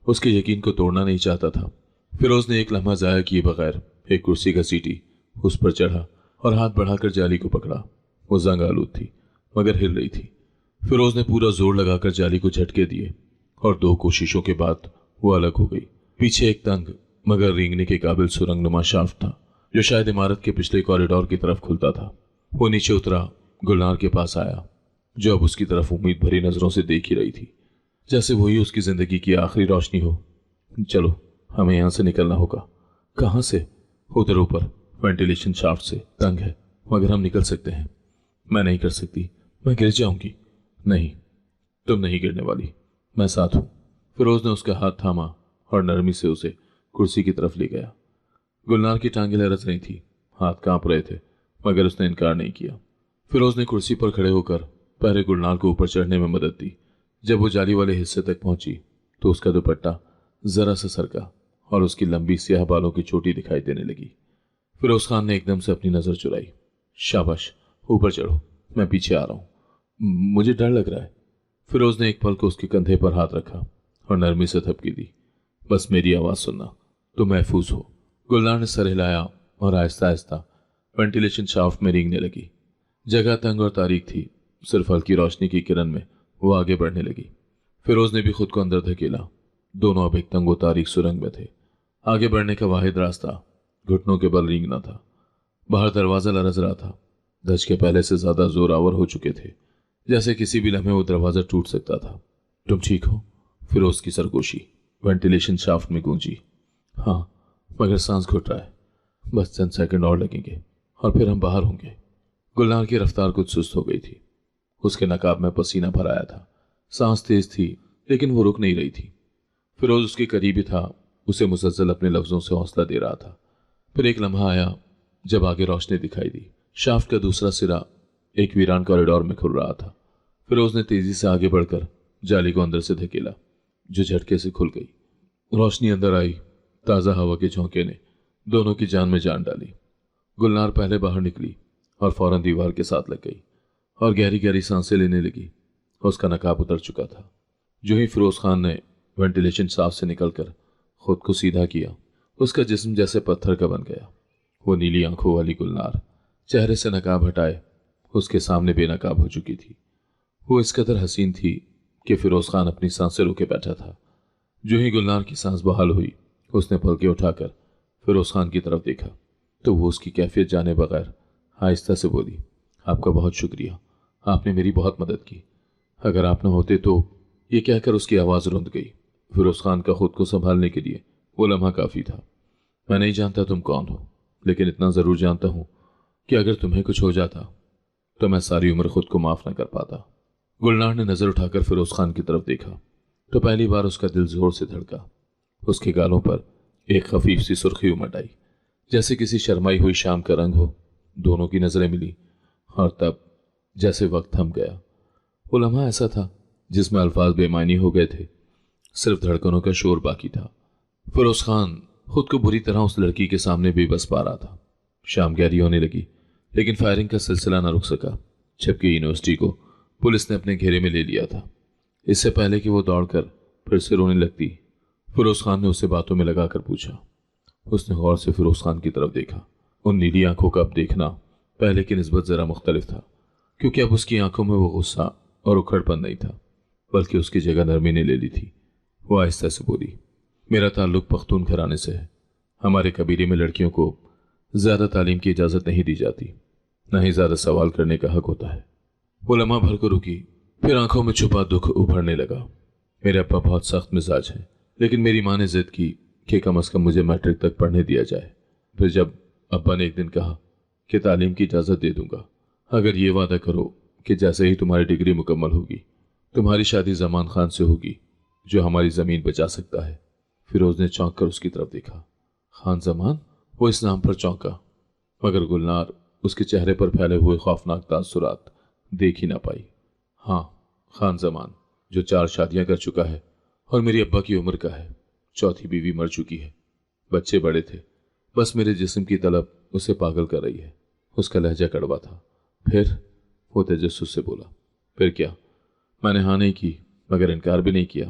اس کے یقین کو توڑنا نہیں چاہتا تھا۔ فیروز نے ایک لمحہ ضائع کیے بغیر ایک کرسی کا سیٹی اس پر چڑھا اور ہاتھ بڑھا کر جالی کو پکڑا۔ وہ زنگ آلود تھی مگر ہل رہی تھی۔ فیروز نے پورا زور لگا کر جالی کو جھٹکے دیے اور 2 کوششوں کے بعد وہ الگ ہو گئی۔ پیچھے ایک تنگ مگر رینگنے کے قابل سرنگ نما شافٹ تھا جو شاید عمارت کے پچھلے کوریڈور کی طرف کھلتا تھا۔ وہ نیچے اترا، گلنار کے پاس آیا جو اب اس کی طرف امید بھری نظروں سے دیکھ ہی رہی تھی، جیسے وہی اس کی زندگی کی آخری روشنی ہو۔ چلو ہمیں یہاں سے نکلنا ہوگا۔ کہاں سے؟ ادھر اوپر وینٹیلیشن شافٹ سے، تنگ ہے مگر ہم نکل سکتے ہیں۔ میں نہیں کر سکتی، میں گر جاؤں گی۔ نہیں، تم نہیں گرنے والی، میں ساتھ ہوں۔ فیروز نے اس کا ہاتھ تھاما اور نرمی سے اسے کرسی کی طرف لے گیا۔ گلنار کی ٹانگیں لرز رہی تھی، ہاتھ کانپ رہے تھے مگر اس نے انکار نہیں کیا۔ فیروز نے کرسی پر کھڑے ہو کر پہلے گلنار کو اوپر چڑھنے میں مدد دی۔ جب وہ جالی والے حصے تک پہنچی تو اس کا دوپٹہ ذرا سا سرکا اور اس کی لمبی سیاہ بالوں کی چوٹی دکھائی دینے لگی۔ فیروز خان نے ایک دم سے اپنی نظر چرائی۔ شاباش، اوپر چڑھو، میں پیچھے آ رہا ہوں، مجھے ڈر لگ رہا ہے۔ فیروز نے ایک پل کو اس کے کندھے پر ہاتھ رکھا اور نرمی سے تھپکی دی، بس میری آواز سننا تو محفوظ ہو۔ گلنار نے سر ہلایا اور آہستہ آہستہ وینٹیلیشن شافٹ میں رینگنے لگی۔ جگہ تنگ اور تاریک تھی، صرف ہلکی روشنی کی کرن میں وہ آگے بڑھنے لگی۔ فیروز نے بھی خود کو اندر دھکیلا۔ دونوں اب ایک تنگ و تاریک سرنگ میں تھے۔ آگے بڑھنے کا واحد راستہ گھٹنوں کے بل رینگنا تھا۔ باہر دروازہ لرز رہا تھا، دھچکے پہلے سے زیادہ زور آور ہو چکے تھے، جیسے کسی بھی لمحے وہ دروازہ ٹوٹ سکتا تھا۔ تم ٹھیک ہو؟ فیروز کی سرگوشی وینٹیلیشن شافٹ میں گونجی۔ ہاں، مگر سانس گھٹ رہا ہے، بس چند سیکنڈ اور لگیں گے اور پھر ہم باہر ہوں گے۔ گلنار کی رفتار کچھ سست ہو گئی تھی، اس کے نقاب میں پسینہ بھر آیا تھا، سانس تیز تھی لیکن وہ رک نہیں رہی تھی۔ فیروز اس کے قریب ہی تھا، اسے مسلسل اپنے لفظوں سے حوصلہ دے رہا تھا۔ پھر ایک لمحہ آیا جب آگے روشنی دکھائی دی۔ شافٹ کا دوسرا سرا ایک ویران کوریڈور میں کھل رہا تھا۔ فیروز نے تیزی سے آگے بڑھ کر جالی کو اندر سے دھکیلا جو جھٹکے سے کھل گئی۔ روشنی اندر آئی، تازہ ہوا کے جھونکے نے دونوں کی جان میں جان ڈالی۔ گلنار پہلے باہر نکلی اور فوراً دیوار کے ساتھ لگ گئی اور گہری گہری سانسیں لینے لگی۔ اس کا نقاب اتر چکا تھا۔ جو ہی فیروز خان نے وینٹیلیشن شافٹ سے نکل کر خود کو سیدھا کیا، اس کا جسم جیسے پتھر کا بن گیا۔ وہ نیلی آنکھوں والی گلنار چہرے سے نقاب ہٹائے اس کے سامنے بے نقاب ہو چکی تھی۔ وہ اس قدر حسین تھی کہ فیروز خان اپنی سانسیں روکے بیٹھا تھا۔ جو ہی گلنار کی سانس بحال ہوئی، اس نے پلکیں اٹھا کر فیروز خان کی طرف دیکھا تو وہ اس کی کیفیت جانے بغیر آہستہ سے بولی، آپ کا بہت شکریہ، آپ نے میری بہت مدد کی، اگر آپ نہ ہوتے تو۔ یہ کہہ کر اس کی آواز رند گئی۔ فیروز خان کا خود کو سنبھالنے کے لیے وہ لمحہ کافی تھا۔ میں نہیں جانتا تم کون ہو، لیکن اتنا ضرور جانتا ہوں کہ اگر تمہیں کچھ ہو جاتا تو میں ساری عمر خود کو معاف نہ کر پاتا۔ گلنار نے نظر اٹھا کر فیروز خان کی طرف دیکھا تو پہلی بار اس کا دل زور سے دھڑکا۔ اس کے گالوں پر ایک خفیف سی سرخی امٹ آئی، جیسے کسی شرمائی ہوئی شام کا رنگ ہو۔ دونوں کی نظریں ملی اور تب جیسے وقت تھم گیا۔ وہ لمحہ ایسا تھا جس میں الفاظ بے معنی ہو گئے تھے، صرف دھڑکنوں کا شور باقی تھا۔ فیروز خان خود کو بری طرح اس لڑکی کے سامنے بے بس پا رہا تھا۔ شام گہری ہونے لگی لیکن فائرنگ کا سلسلہ نہ رک سکا۔ جبکہ یونیورسٹی کو پولیس نے اپنے گھیرے میں لے لیا تھا۔ اس سے پہلے کہ وہ دوڑ کر پھر سے رونے لگتی، فیروز خان نے اسے باتوں میں لگا کر پوچھا، اس نے غور سے فیروز خان کی طرف دیکھا۔ ان نیلی آنکھوں کا اب دیکھنا پہلے کی نسبت ذرا مختلف تھا، کیونکہ اب اس کی آنکھوں میں وہ غصہ اور اکھڑ پن نہیں تھا، بلکہ اس کی جگہ نرمی نے لے لی تھی۔ وہ آہستہ سے بولی، میرا تعلق پختون گھرانے سے ہے۔ ہمارے قبیلے میں لڑکیوں کو زیادہ تعلیم کی اجازت نہیں دی جاتی، نہ ہی زیادہ سوال کرنے کا حق ہوتا ہے۔ وہ لمحہ بھر کو رکی، پھر آنکھوں میں چھپا دکھ ابھرنے لگا۔ میرے ابا بہت سخت مزاج ہیں، لیکن میری ماں نے ضد کی کہ کم از کم مجھے میٹرک تک پڑھنے دیا جائے۔ پھر جب ابا نے ایک دن کہا کہ تعلیم کی اجازت دے دوں گا اگر یہ وعدہ کرو کہ جیسے ہی تمہاری ڈگری مکمل ہوگی تمہاری شادی زمان خان سے ہوگی جو ہماری زمین بچا سکتا ہے۔ فیروز نے چونک کر اس کی طرف دیکھا۔ خان زمان؟ وہ اس نام پر چونکا، مگر گلنار اس کے چہرے پر پھیلے ہوئے خوفناک تاثرات دیکھ ہی نہ پائی۔ ہاں، خان زمان، جو 4 شادیاں کر چکا ہے اور میری ابا کی عمر کا ہے۔ چوتھی بیوی مر چکی ہے، بچے بڑے تھے، بس میرے جسم کی طلب اسے پاگل کر رہی ہے۔ اس کا لہجہ کڑوا تھا۔ پھر وہ تجسس سے بولا، پھر کیا؟ میں نے ہاں نہیں کی، مگر انکار بھی نہیں کیا۔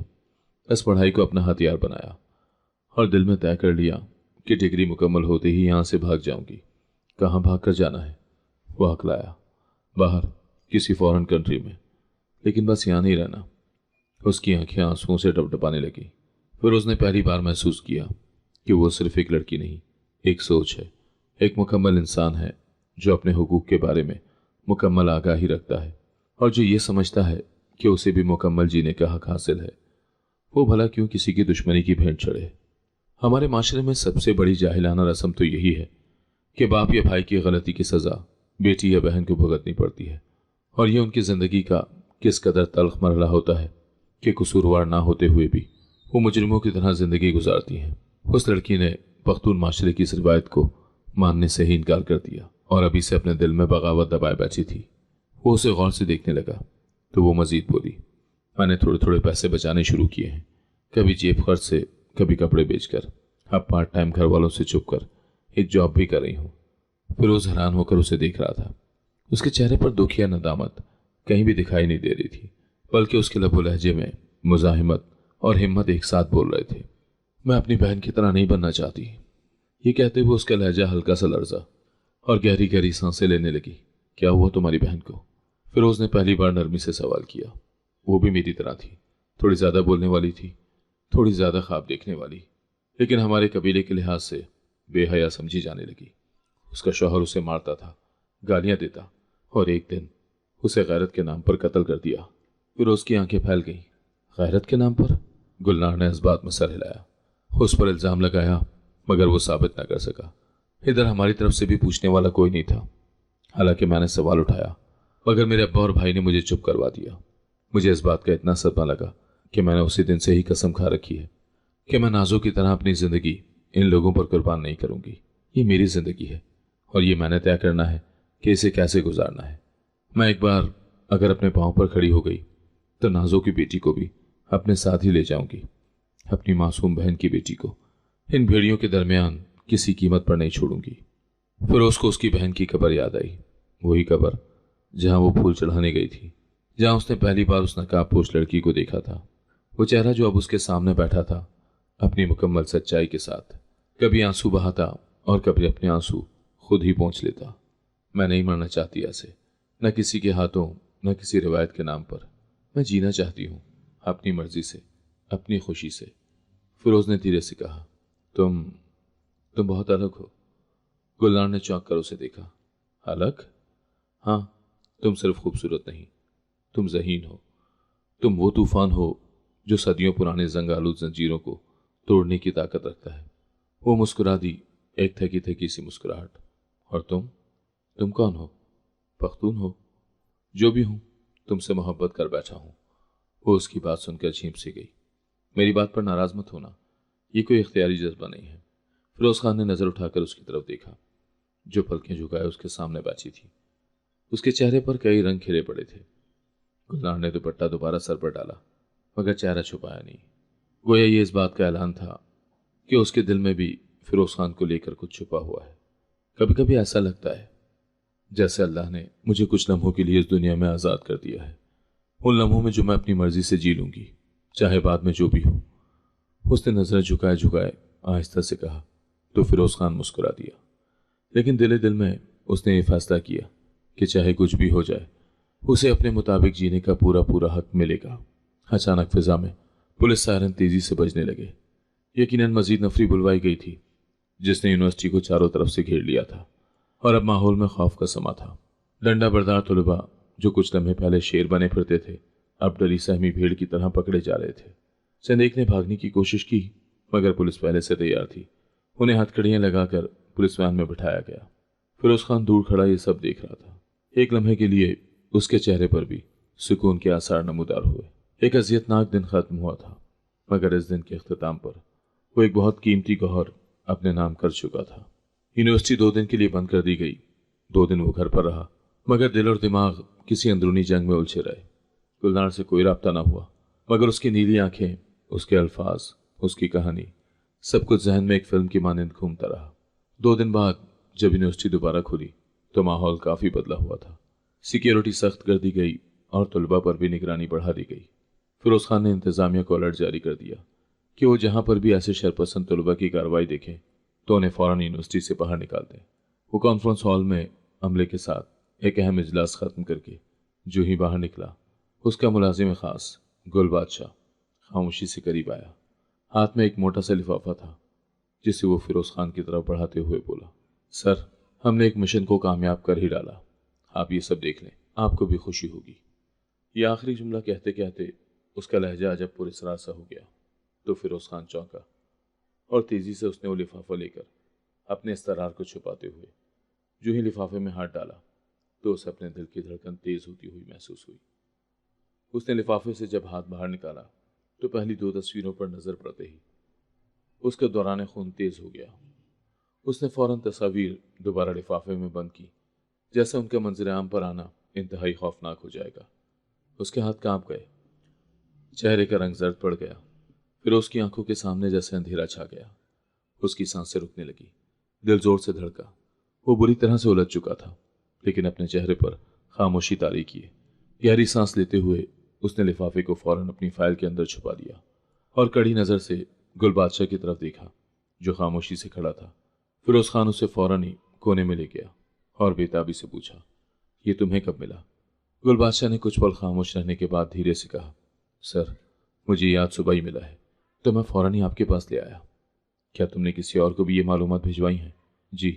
اس پڑھائی کو اپنا ہتھیار بنایا اور دل میں طے کر لیا کہ ڈگری مکمل ہوتے ہی یہاں سے بھاگ جاؤں گی۔ کہاں بھاگ کر جانا ہے؟ وہ ہکلایا۔ باہر، کسی فورن کنٹری میں، لیکن بس یہاں نہیں رہنا۔ اس کی آنکھیں آنسوؤں سے ڈبڈبانے لگی۔ پھر اس نے پہلی بار محسوس کیا کہ وہ صرف ایک لڑکی نہیں، ایک سوچ ہے، ایک مکمل انسان ہے جو اپنے حقوق کے بارے میں مکمل آگاہی رکھتا ہے اور جو یہ سمجھتا ہے کہ اسے بھی مکمل جینے کا حق حاصل ہے۔ وہ بھلا کیوں کسی کی دشمنی کی بھینٹ چڑھے؟ ہمارے معاشرے میں سب سے بڑی جاہلانہ رسم تو یہی ہے کہ باپ یا بھائی کی غلطی کی سزا بیٹی یا بہن کو بھگتنی پڑتی ہے، اور یہ ان کی زندگی کا کس قدر تلخ مرحلہ ہوتا ہے کہ قصوروار نہ ہوتے ہوئے بھی وہ مجرموں کی طرح زندگی گزارتی ہیں۔ اس لڑکی نے پختون معاشرے کی اس روایت کو ماننے سے ہی انکار کر دیا اور ابھی سے اپنے دل میں بغاوت دبائے بیٹھی تھی۔ وہ اسے غور سے دیکھنے لگا تو وہ مزید بولی، میں نے تھوڑے تھوڑے پیسے بچانے شروع کیے ہیں، کبھی جیب خرچ سے، کبھی کپڑے بیچ کر، اب پارٹ ٹائم گھر والوں سے چھپ کر ایک جاب بھی کر رہی ہوں۔ فیروز حیران ہو کر اسے دیکھ رہا تھا۔ اس کے چہرے پر دکھ یا ندامت کہیں بھی دکھائی نہیں دے رہی تھی، بلکہ اس کے لب و لہجے میں مزاحمت اور ہمت ایک ساتھ بول رہے تھے۔ میں اپنی بہن کی طرح نہیں بننا چاہتی۔ یہ کہتے ہوئے اس کا لہجہ ہلکا سا لرزا اور گہری گہری سانسیں لینے لگی۔ کیا ہوا تمہاری بہن کو؟ فیروز نے پہلی بار نرمی سے سوال کیا۔ وہ بھی میری طرح تھی، تھوڑی زیادہ بولنے والی تھی، تھوڑی زیادہ خواب دیکھنے والی، لیکن ہمارے قبیلے کے لحاظ سے بے حیا سمجھی جانے لگی۔ اس کا شوہر اسے مارتا تھا، گالیاں دیتا، اور ایک دن اسے غیرت کے نام پر قتل کر دیا۔ فیروز کی آنکھیں پھیل گئیں۔ غیرت کے نام پر؟ گلنار نے اس بات میں سر ہلایا۔ اس پر الزام لگایا، مگر وہ ثابت نہ کر سکا۔ ادھر ہماری طرف سے بھی پوچھنے والا کوئی نہیں تھا، حالانکہ میں نے سوال اٹھایا، مگر میرے ابا اور بھائی نے مجھے چپ کروا دیا۔ مجھے اس بات کا اتنا صدمہ لگا کہ میں نے اسی دن سے ہی قسم کھا رکھی ہے کہ میں نازوں کی طرح اپنی زندگی ان لوگوں پر قربان نہیں کروں گی۔ یہ میری زندگی ہے اور یہ میں نے طے کرنا ہے کہ اسے کیسے گزارنا ہے۔ میں ایک بار اگر اپنے پاؤں پر کھڑی ہو گئی تو نازوں کی بیٹی کو بھی اپنے ساتھ ہی لے جاؤں گی، اپنی معصوم بہن کی بیٹی کو ان بھیڑیوں کے درمیان کسی قیمت پر نہیں چھوڑوں گی۔ فیروز کو اس کی بہن کی قبر یاد آئی، وہی قبر جہاں وہ پھول چڑھانے گئی تھی، جہاں اس نے پہلی بار اس نقاب پوش لڑکی کو دیکھا تھا۔ وہ چہرہ جو اب اس کے سامنے بیٹھا تھا، اپنی مکمل سچائی کے ساتھ، کبھی آنسو بہاتا اور کبھی اپنے آنسو خود ہی پونچھ لیتا۔ میں نہیں مرنا چاہتی ایسے، نہ کسی کے ہاتھوں، نہ کسی روایت کے نام پر۔ میں جینا چاہتی ہوں، اپنی مرضی سے، اپنی خوشی سے۔ فیروز نے دھیرے سے کہا، تم بہت الگ ہو۔ گلنار نے چونک کر اسے دیکھا۔ الگ؟ ہاں، تم صرف خوبصورت نہیں، تم ذہین ہو۔ تم وہ طوفان ہو جو صدیوں پرانے زنگ آلود زنجیروں کو توڑنے کی طاقت رکھتا ہے۔ وہ مسکرا دی، ایک تھکی تھکی سی مسکراہٹ۔ اور تم کون ہو؟ پختون ہو؟ جو بھی ہوں، تم سے محبت کر بیٹھا ہوں۔ وہ اس کی بات سن کر جھیپ سی گئی۔ میری بات پر ناراض مت ہونا، یہ کوئی اختیاری جذبہ نہیں ہے۔ فیروز خان نے نظر اٹھا کر اس کی طرف دیکھا، جو پلکیں جھکائے اس کے سامنے بیٹھی تھی۔ اس کے چہرے پر کئی رنگ کھلے پڑے تھے۔ گلنار نے دوپٹہ دوبارہ سر پر ڈالا، مگر چہرہ چھپایا نہیں۔ گویا یہ اس بات کا اعلان تھا کہ اس کے دل میں بھی فیروز خان کو لے کر کچھ چھپا ہوا ہے۔ کبھی کبھی ایسا لگتا ہے جیسے اللہ نے مجھے کچھ لمحوں کے لیے اس دنیا میں آزاد کر دیا ہے، ان لمحوں میں جو میں اپنی مرضی سے جی لوں گی، چاہے بعد میں جو بھی ہو۔ اس نے نظریں جھکائے آہستہ سے کہا، تو فیروز خان مسکرا دیا، لیکن دل میں اس نے یہ فیصلہ کیا کہ چاہے کچھ بھی ہو جائے اسے اپنے مطابق جینے کا پورا حق ملے گا۔ اچانک فضا میں پولیس سائرن تیزی سے بجنے لگے۔ یقیناً مزید نفری بلوائی گئی تھی جس نے یونیورسٹی کو چاروں طرف سے گھیر لیا تھا، اور اب ماحول میں خوف کا سما تھا۔ ڈنڈا بردار طلباء جو کچھ لمحے پہلے شیر بنے پھرتے تھے اب ڈری سہمی بھیڑ کی طرح پکڑے جا رہے تھے۔ چند ایک نے بھاگنے کی کوشش کی مگر پولیس پہلے سے تیار تھی۔ انہیں ہتھکڑیاں لگا کر پولیس وین میں بٹھایا گیا۔ فیروز خان دور کھڑا یہ سب دیکھ رہا تھا۔ ایک لمحے کے لیے اس کے چہرے پر بھی سکون کے آثار نمودار ہوئے۔ ایک اذیتناک دن ختم ہوا تھا، مگر اس دن کے اختتام پر وہ ایک بہت قیمتی گوہر اپنے نام کر چکا تھا۔ یونیورسٹی 2 دن کے لیے بند کر دی گئی۔ 2 دن وہ گھر پر رہا، مگر دل اور دماغ کسی اندرونی جنگ میں الجھے رہے۔ گلنار سے کوئی رابطہ نہ ہوا، مگر اس کی نیلی آنکھیں، اس کے الفاظ، اس کی کہانی، سب کچھ ذہن میں ایک فلم کی مانند گھومتا رہا۔ 2 دن بعد جب یونیورسٹی دوبارہ کھلی تو ماحول کافی بدلا ہوا تھا۔ سیکیورٹی سخت کر دی گئی اور طلباء پر بھی نگرانی بڑھا دی گئی۔ فیروز خان نے انتظامیہ کو الرٹ جاری کر دیا کہ وہ جہاں پر بھی ایسے شرپسند طلباء کی کارروائی دیکھیں تو انہیں فوراً یونیورسٹی سے باہر نکال دیں۔ وہ کانفرنس ہال میں عملے کے ساتھ ایک اہم اجلاس ختم کر کے جو ہی باہر نکلا، اس کا ملازم خاص گل بادشاہ خاموشی سے قریب آیا۔ ہاتھ میں ایک موٹا سا لفافہ تھا جسے وہ فیروز خان کی طرف بڑھاتے ہوئے بولا، سر، ہم نے ایک مشن کو کامیاب کر ہی ڈالا، آپ یہ سب دیکھ لیں، آپ کو بھی خوشی ہوگی۔ یہ آخری جملہ کہتے کہتے اس کا لہجہ جب پورے سرا سا ہو گیا تو فیروز خان چونکا اور تیزی سے اس نے وہ لفافہ لے کر اپنے استرار کو چھپاتے ہوئے جو ہی لفافے میں ہاتھ ڈالا تو اسے اپنے دل کی دھڑکن تیز ہوتی ہوئی محسوس ہوئی۔ اس نے لفافے سے جب ہاتھ باہر نکالا تو پہلی 2 تصویروں پر نظر پڑتے ہی اس کا دوران خون تیز ہو گیا۔ اس نے فوراً تصاویر دوبارہ لفافے میں بند کی، جیسا ان کا منظر عام پر آنا انتہائی خوفناک ہو جائے گا۔ اس کے ہاتھ کانپ گئے، چہرے کا رنگ زرد پڑ گیا، پھر اس کی آنکھوں کے سامنے جیسے اندھیرا چھا گیا۔ اس کی سانسیں رکنے لگی، دل زور سے دھڑکا۔ وہ بری طرح سے الجھ چکا تھا، لیکن اپنے چہرے پر خاموشی طاری کیے گہری سانس لیتے ہوئے اس نے لفافے کو فوراً اپنی فائل کے اندر چھپا دیا اور کڑی نظر سے گل بادشاہ کی طرف دیکھا جو خاموشی سے کھڑا تھا۔ فیروز خان اسے فوراً ہی کونے میں لے گیا اور بےتابی سے پوچھا، یہ تمہیں کب ملا؟ گل بادشاہ نے کچھ پل خاموش رہنے کے بعد دھیرے سے کہا، سر، مجھے یاد صبح ہی ملا ہے تو میں فوراً ہی آپ کے پاس لے آیا۔ کیا تم نے کسی اور کو بھی یہ معلومات بھجوائی ہیں؟ جی،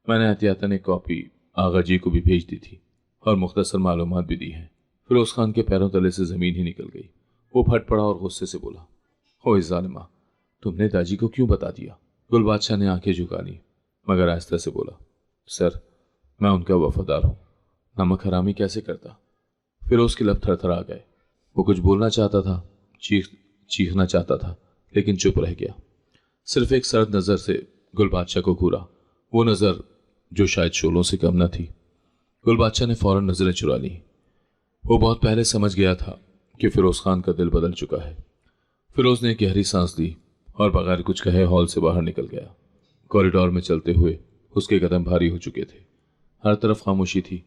میں نے احتیاطاً ایک کاپی آغا جی کو بھی بھیج دی تھی اور مختصر معلومات بھی دی ہیں۔ فیروز خان کے پیروں تلے سے زمین ہی نکل گئی۔ وہ پھٹ پڑا اور غصے سے بولا، اوہ ظالمہ، تم نے داجی کو کیوں بتا دیا؟ گل بادشاہ نے آنکھیں جھکا لی مگر آہستہ سے بولا، سر، میں ان کا وفادار ہوں، نمک حرامی کیسے کرتا؟ فیروز کے لب تھر تھر آ گئے۔ وہ کچھ بولنا چاہتا تھا، چیخنا چاہتا تھا، لیکن چپ رہ گیا۔ صرف ایک سرد نظر سے گل بادشاہ کو گھورا، وہ نظر جو شاید شعلوں سے کم نہ تھی۔ گل بادشاہ نے فوراً نظریں چرا لی۔ وہ بہت پہلے سمجھ گیا تھا کہ فیروز خان کا دل بدل چکا ہے۔ فیروز نے گہری سانس لی اور بغیر کچھ کہے ہال سے باہر نکل گیا۔ کوریڈور میں چلتے ہوئے اس کے قدم بھاری ہو چکے تھے۔ ہر طرف خاموشی تھی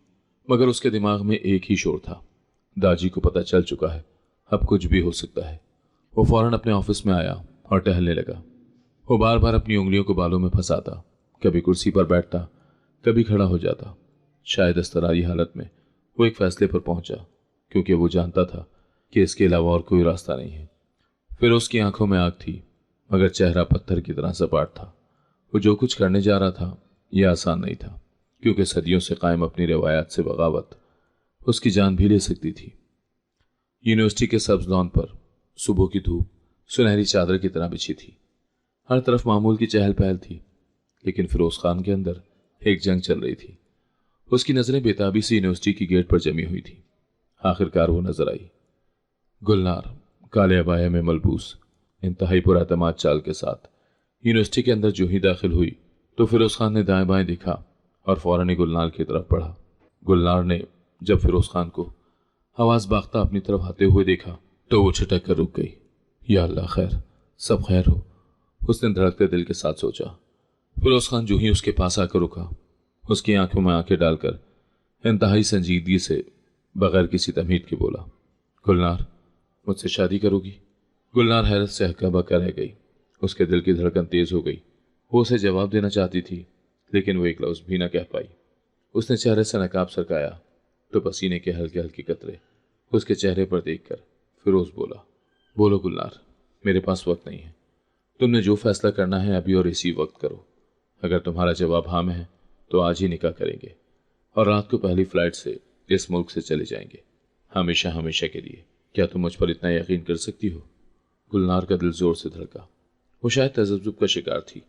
مگر اس کے دماغ میں ایک ہی شور تھا، داجی کو پتہ چل چکا ہے، اب کچھ بھی ہو سکتا ہے۔ وہ فوراً اپنے آفس میں آیا اور ٹہلنے لگا۔ وہ بار بار اپنی انگلیوں کو بالوں میں پھنساتا، کبھی کرسی پر بیٹھتا، کبھی کھڑا ہو جاتا۔ شاید اضطراری حالت میں وہ ایک فیصلے پر پہنچا کیونکہ وہ جانتا تھا کہ اس کے علاوہ اور کوئی راستہ نہیں ہے۔ پھر اس کی آنکھوں میں آگ تھی مگر چہرہ پتھر کی طرح سپاٹ تھا۔ وہ جو کچھ کرنے جا رہا تھا یہ آسان نہیں تھا کیونکہ صدیوں سے قائم اپنی روایات سے بغاوت اس کی جان بھی لے سکتی تھی۔ یونیورسٹی کے سبز لان پر صبح کی دھوپ سنہری چادر کی طرح بچھی تھی۔ ہر طرف معمول کی چہل پہل تھی، لیکن فیروز خان کے اندر ایک جنگ چل رہی تھی۔ اس کی نظریں بےتابی سے یونیورسٹی کی گیٹ پر جمی ہوئی تھی۔ آخرکار وہ نظر آئی، گلنار کالے عبایا میں ملبوس، انتہائی پراعتماد چال کے ساتھ۔ یونیورسٹی کے اندر جو ہی داخل ہوئی تو فیروز خان نے دائیں بائیں دیکھا اور فوراً ہی گلنار کی طرف بڑھا۔ گلنار نے جب فیروز خان کو آواز باختہ اپنی طرف آتے ہوئے دیکھا تو وہ چھٹک کر رک گئی۔ یا اللہ، خیر، سب خیر ہو، اس نے دھڑکتے دل کے ساتھ سوچا۔ فیروز خان جو ہی اس کے پاس آ کر رکا، اس کی آنکھوں میں آنکھیں ڈال کر انتہائی سنجیدگی سے بغیر کسی تمہید کے بولا، گلنار، مجھ سے شادی کرو گی؟ گلنار حیرت سے ہکا بکا رہ گئی۔ اس کے دل کی دھڑکن تیز ہو گئی وہ اسے جواب دینا چاہتی تھی لیکن وہ ایک لفظ بھی نہ کہہ پائی۔ اس نے چہرے سے نقاب سرکایا تو پسینے کے ہلکے ہلکے قطرے اس کے چہرے پر دیکھ کر فیروز بولا، بولو گلنار، میرے پاس وقت نہیں ہے، تم نے جو فیصلہ کرنا ہے ابھی اور اسی وقت کرو۔ اگر تمہارا جواب ہاں میں ہے تو آج ہی نکاح کریں گے اور رات کو پہلی فلائٹ سے اس ملک سے چلے جائیں گے، ہمیشہ ہمیشہ کے لیے۔ کیا تم مجھ پر اتنا یقین کر سکتی ہو؟ گلنار کا دل زور سے دھڑکا۔ وہ شاید تذبذب کا شکار تھی۔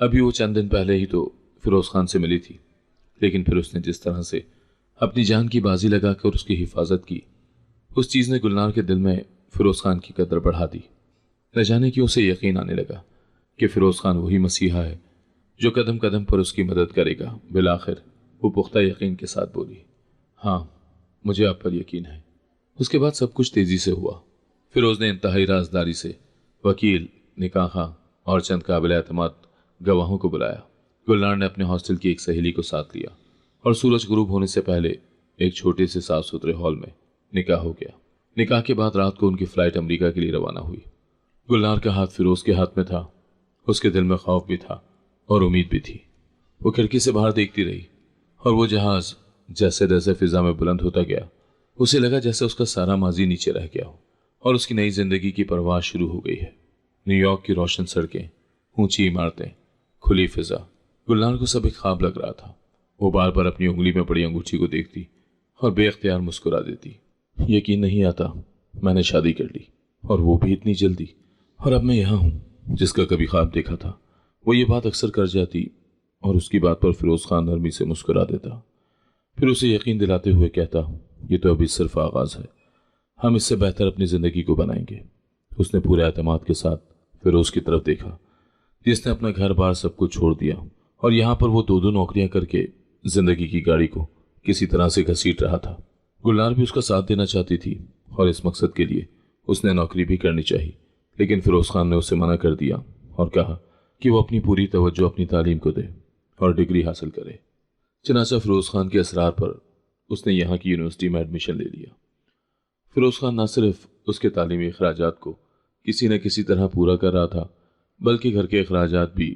ابھی وہ چند دن پہلے ہی تو فیروز خان سے ملی تھی، لیکن پھر اس نے جس طرح سے اپنی جان کی بازی لگا کر اس کی حفاظت کی، اس چیز نے گلنار کے دل میں فیروز خان کی قدر بڑھا دی۔ نہ جانے کیوں اسے یقین آنے لگا کہ فیروز خان وہی مسیحا ہے جو قدم قدم پر اس کی مدد کرے گا۔ بالآخر وہ پختہ یقین کے ساتھ بولی، ہاں مجھے آپ پر یقین ہے۔ اس کے بعد سب کچھ تیزی سے ہوا۔ فیروز نے انتہائی رازداری سے وکیل، نکاح خواہ اور چند قابل اعتماد گواہوں کو بلایا۔ گلنار نے اپنے ہاسٹل کی ایک سہیلی کو ساتھ لیا اور سورج غروب ہونے سے پہلے ایک چھوٹے سے صاف ستھرے ہال میں نکاح ہو گیا۔ نکاح کے بعد رات کو ان کی فلائٹ امریکہ کے لیے روانہ ہوئی۔ گلنار کا ہاتھ فیروز کے ہاتھ میں تھا۔ اس کے دل میں خوف بھی تھا اور امید بھی تھی۔ وہ کھڑکی سے باہر دیکھتی رہی اور وہ جہاز جیسے جیسے فضا میں بلند ہوتا گیا اسے لگا جیسے اس کا سارا ماضی نیچے رہ گیا ہو اور اس کی نئی زندگی کی پرواز شروع ہو گئی ہے۔ نیو یارک کی روشن سڑکیں، اونچی عمارتیں، کھلی فضا، گلنار کو سب ایک خواب لگ رہا تھا۔ وہ بار بار اپنی انگلی میں پڑی انگوٹھی کو دیکھتی اور بے اختیار مسکرا دیتی۔ یقین نہیں آتا میں نے شادی کر لی، اور وہ بھی اتنی جلدی، اور اب میں یہاں ہوں جس کا کبھی خواب دیکھا تھا۔ وہ یہ بات اکثر کر جاتی اور اس کی بات پر فیروز خان نرمی سے مسکرا دیتا، پھر اسے یقین دلاتے ہوئے کہتا، یہ تو ابھی صرف آغاز ہے، ہم اس سے بہتر اپنی زندگی کو بنائیں گے۔ اس نے پورے اعتماد کے ساتھ فیروز کی طرف دیکھا جس نے اپنا گھر بار سب کچھ چھوڑ دیا اور یہاں پر وہ دو نوکریاں کر کے زندگی کی گاڑی کو کسی طرح سے گھسیٹ رہا تھا۔ گلنار بھی اس کا ساتھ دینا چاہتی تھی اور اس مقصد کے لیے اس نے نوکری بھی کرنی چاہی، لیکن فیروز خان نے اسے منع کر دیا اور کہا کہ وہ اپنی پوری توجہ اپنی تعلیم کو دے اور ڈگری حاصل کرے۔ چنانچہ فیروز خان کے اصرار پر اس نے یہاں کی یونیورسٹی میں ایڈمیشن لے لیا۔ فیروز خان نہ صرف اس کے تعلیمی اخراجات کو کسی نہ کسی طرح پورا کر رہا تھا بلکہ گھر کے اخراجات بھی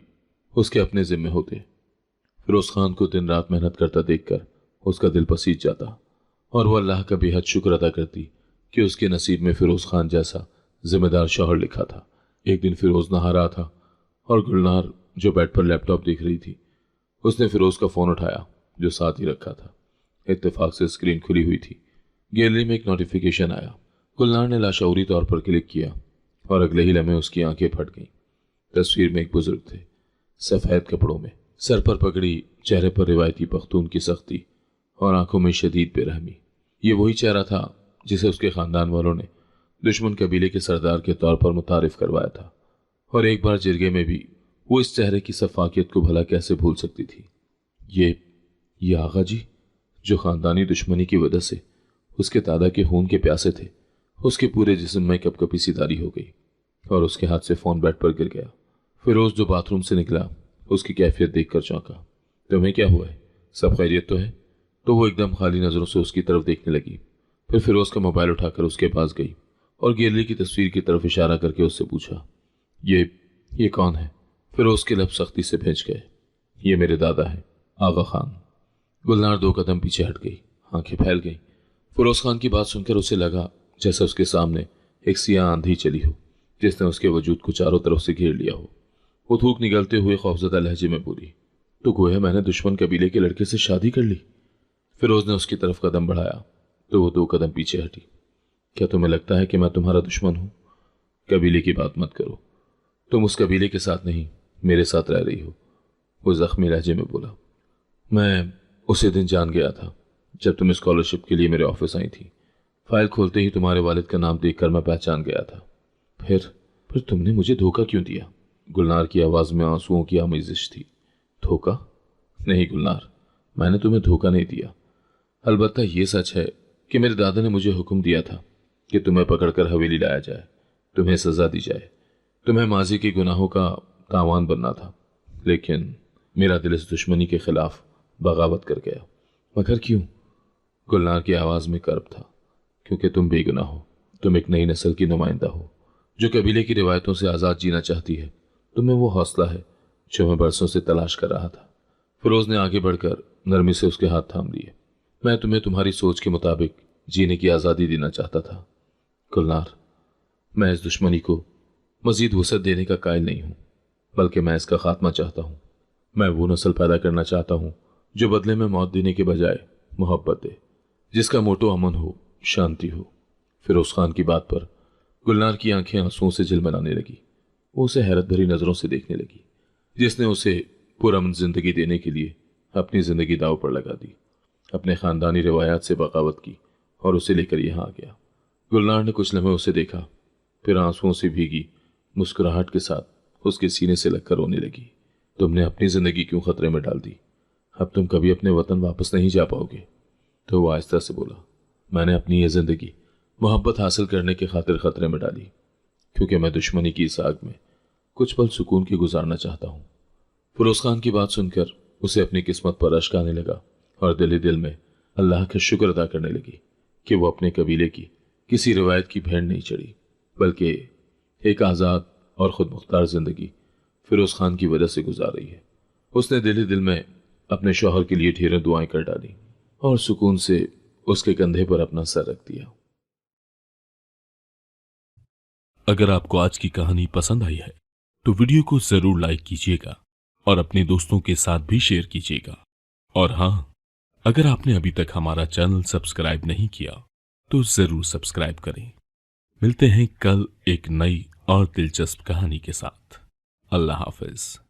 اس کے اپنے ذمہ ہوتے۔ فیروز خان کو دن رات محنت کرتا دیکھ کر اس کا دل پسیج جاتا اور وہ اللہ کا بے حد شکر ادا کرتی کہ اس کے نصیب میں فیروز خان جیسا ذمہ دار شوہر لکھا تھا۔ ایک دن فیروز نہا رہا تھا اور گلنار جو بیڈ پر لیپ ٹاپ دیکھ رہی تھی اس نے فیروز کا فون اٹھایا جو ساتھ ہی رکھا تھا۔ اتفاق سے اسکرین کھلی ہوئی تھی۔ گیلری میں ایک نوٹیفیکیشن آیا۔ گلنار نے لاشعوری طور پر کلک کیا اور اگلے ہی لمحے اس کی آنکھیں پھٹ گئیں۔ تصویر میں ایک بزرگ تھے، سفید کپڑوں میں، سر پر پگڑی، چہرے پر روایتی پختون کی سختی اور آنکھوں میں شدید بے رحمی۔ یہ وہی چہرہ تھا جسے اس کے خاندان والوں نے دشمن قبیلے کے سردار کے طور پر متعارف کروایا تھا، اور ایک بار جرگے میں بھی وہ اس چہرے کی شفافیت کو بھلا کیسے بھول سکتی تھی۔ یہ آغا جی جو خاندانی دشمنی کی وجہ سے اس کے دادا کے خون کے پیاسے تھے، اس کے پورے جسم میں کپ کپی سی داری ہو گئی اور اس کے ہاتھ سے فون بیڈ پر گر گیا۔ فیروز جو باتھ روم سے نکلا اس کی کیفیت دیکھ کر چونکا۔ تمہیں کیا ہوا ہے؟ سب خیریت تو ہے؟ تو وہ ایک دم خالی نظروں سے اس کی طرف دیکھنے لگی، پھر فیروز کا موبائل اٹھا کر اس کے پاس گئی اور گیلری کی تصویر کی طرف اشارہ کر کے اس سے پوچھا، یہ کون ہے؟ فیروز کے لب سختی سے بھینچ گئے۔ یہ میرے دادا ہے، آغا خان۔ گلنار 2 قدم پیچھے ہٹ گئی، آنکھیں پھیل گئیں۔ فیروز خان کی بات سن کر اسے لگا جیسا اس کے سامنے ایک سیاہ آندھی چلی ہو جس نے اس کے وجود کو چاروں طرف سے گھیر لیا ہو۔ وہ تھوک نگلتے ہوئے خوفزدہ لہجے میں بولی، تو گویا میں نے دشمن قبیلے کے لڑکے سے شادی کر لی۔ فیروز نے اس کی طرف قدم بڑھایا تو وہ 2 قدم پیچھے ہٹی۔ کیا تمہیں لگتا ہے کہ میں تمہارا دشمن ہوں؟ قبیلے کی بات مت کرو، تم اس قبیلے کے ساتھ نہیں میرے ساتھ رہ رہی ہو، وہ زخمی لہجے میں بولا۔ میں اسی دن جان گیا تھا جب تم اسکالرشپ کے لیے میرے آفس آئی تھی، فائل کھولتے ہی تمہارے والد کا نام دیکھ کر میں پہچان گیا تھا۔ پھر تم نے مجھے دھوکہ کیوں دیا؟ گلنار کی آواز میں آنسوؤں کی آمیزش تھی۔ دھوکہ؟ نہیں گلنار، میں نے تمہیں دھوکہ نہیں دیا۔ البتہ یہ سچ ہے کہ میرے دادا نے مجھے حکم دیا تھا کہ تمہیں پکڑ کر حویلی لایا جائے، تمہیں سزا دی جائے، تمہیں ماضی کے گناہوں کا تاوان بننا تھا، لیکن میرا دل اس دشمنی کے خلاف بغاوت کر گیا۔ مگر کیوں؟ گلنار کی آواز میں کرب تھا۔ کیونکہ تم بے گناہ ہو، تم ایک نئی نسل کی نمائندہ ہو جو قبیلے کی روایتوں سے آزاد جینا چاہتی ہے۔ تمہیں وہ حوصلہ ہے जो मैं बरसों से तलाश कर रहा था। फिरोज ने आगे बढ़कर नरमी से उसके हाथ थाम लिए। मैं तुम्हें तुम्हारी सोच के मुताबिक जीने की आज़ादी देना चाहता था गुलनार। मैं इस दुश्मनी को मजीद वसअत देने का कायल नहीं हूं, बल्कि मैं इसका खात्मा चाहता हूं। मैं वो नस्ल पैदा करना चाहता हूं जो बदले में मौत देने के बजाय मोहब्बत दे, जिसका मोटो अमन हो, शांति हो। फिरोज खान की बात पर गुलनार की आंखें आंसुओं से झिलमिलाने लगी। वो उसे हैरत भरी नजरों से देखने लगी, जिसने उसे पुरअमन जिंदगी देने के लिए अपनी जिंदगी दांव पर लगा दी, अपने खानदानी रिवायात से बगावत की और उसे लेकर यहाँ आ गया। गुलनार ने कुछ लम्हे उसे देखा, फिर आंसुओं से भीगी मुस्कुराहट के साथ उसके सीने से लगकर रोने लगी। तुमने अपनी जिंदगी क्यों खतरे में डाल दी? अब तुम कभी अपने वतन वापस नहीं जा पाओगे। तो वो आहिस्ता से बोला, मैंने अपनी ये जिंदगी मोहब्बत हासिल करने के खातिर खतरे में डाली, क्योंकि मैं दुश्मनी की इस आग में कुछ पल सुकून की गुजारना चाहता हूँ। फिरोज खान की बात सुनकर उसे अपनी किस्मत पर अश्क आने लगा और दिल ही दिल में अल्लाह का शुक्र अदा करने लगी कि वो अपने कबीले की किसी रिवायत की भेड़ नहीं चढ़ी, बल्कि एक आज़ाद और खुद मुख्तार जिंदगी फिरोज खान की वजह से गुजार रही है। उसने दिल ही दिल में अपने शौहर के लिए ढेरों दुआएं कर डाली और सुकून से उसके कंधे पर अपना सर रख दिया। अगर आपको आज की कहानी पसंद आई है तो वीडियो को जरूर लाइक कीजिएगा और अपने दोस्तों के साथ भी शेयर कीजिएगा। और हाँ, अगर आपने अभी तक हमारा चैनल सब्सक्राइब नहीं किया तो जरूर सब्सक्राइब करें। मिलते हैं कल एक नई और दिलचस्प कहानी के साथ। अल्लाह हाफिज।